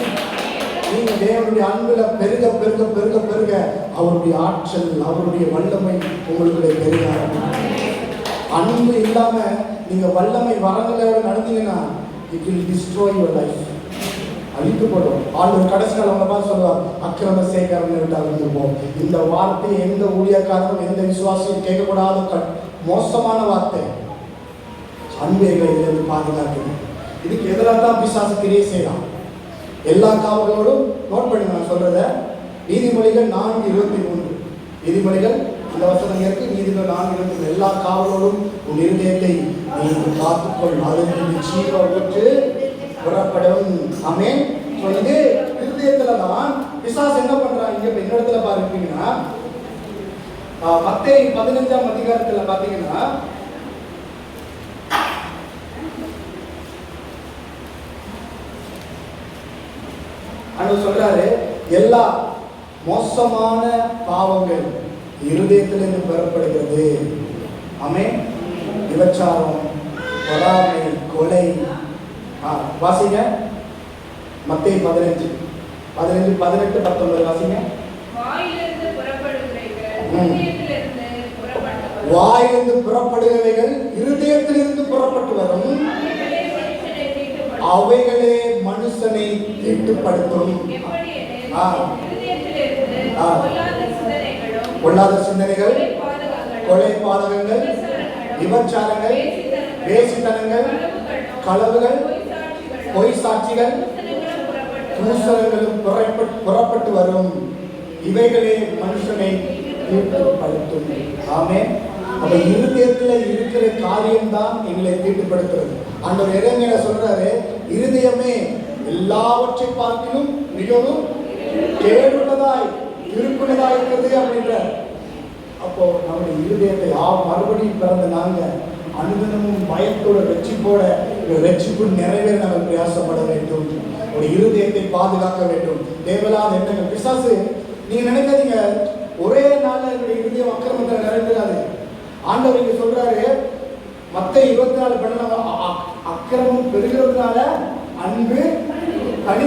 நீங்க தேவனுடைய அன்புல பெருக பெருக பெருக பெருக அவருடைய ஆற்றல், அவருடைய வல்லமை உங்களுடைய பெருக ஆரம்பிக்கும். அன்பு இல்லாம நீங்க வல்லமை வரங்களோட நடந்தீங்கன்னா it will destroy your life. அழித்து போடும். ஆண்டவர் கடைசி நாள் அவங்க பார்த்து சொல்லுவார், அக்கிரம சேகரனை விட்டு அழிந்துப்போம். இந்த வார்த்தை எந்த ஊழியக்காரனும் எந்த விசுவாசியும் கேட்கக்கூடாத மோசமான வார்த்தை. அன்பைகளை இதிலிருந்து பாதுகாக்குது. இதுக்கு எதிராக தான் பிசாசு கிரியை செய்யலாம். எல்லா காவலோடும் நோட் பண்ணி நான் சொல்றத நீதிமொழிகள் 4:23. நீதிமொழிகள் அந்த வசனம் இருக்கு. நீதிமொழிகள் 4:23. எல்லா காவலோடும் உன் இருதயத்தை நீ காத்துக்கொள், அதில் ஜீவ ஊற்று புறப்படும். ஆமென். இது இருதயத்துல தான் பிசாசு என்ன பண்றான். இங்க இந்த இடத்துல பாருங்கன்னா மத்தேயு 15ஆம் அதிகாரத்துல பாத்தீங்கன்னா ஆண்டவர் சொல்றாரு, எல்லா மோசமான பாவங்கள் இருதயத்திலிருந்து பெறப்படுகிறது. ஆமென். விபச்சாரம், பொறாமை, கொலை. வாசிங்க மத்தேயு 15, 18, 19 வாசிங்க. வாயிலிருந்து புறப்படுகிறவைகள் இருதயத்திலிருந்து புறப்பட்டு வரும். அவைகளே மனுஷனை தீட்டுப்படுத்தும். பொல்லாத சிந்தனைகள், கொலை பாதகங்கள், விபச்சாரங்கள், வேசித்தனங்கள், களவுகள், பொய் சாட்சிகள், தூசணங்களும் புறப்பட்டு வரும். இவைகளே மனுஷனை தீட்டுப்படுத்தும். ஆமென். அப்ப இருதயத்துல இருக்கிற காரியம் தான் எங்களை தீட்டுப்படுத்துறது. ஆண்டவர் இறைமையில சொல்றாரு, இருதயமே எல்லாவற்றை பார்க்கிலும் மிகவும் கேடுள்ளதாய் இருக்குள்ளதாய் இருக்கிறது அப்படின்ற. அப்போ நம்முடைய இருதயத்தை மறுபடியும் பிறந்த நாங்க அனுதினமும் பயத்தோட ரட்சிப்போட ரட்சிப்பு நிறைவேற நம்ம பிரயாசப்பட வேண்டும். ஒரு இருதயத்தை பாதுகாக்க வேண்டும். தேவலாத எண்ணங்கள் பிசாசு, நீங்க நினைக்காதீங்க ஒரே நாள்ல என்னுடைய இருதயம் அக்கிரமத்தில் நிறைந்துடாது. ஆண்டவர் இங்க சொல்றாரு, மத்த 24 அக்கிரமம் பெருகிறதுனால அன்பு கனி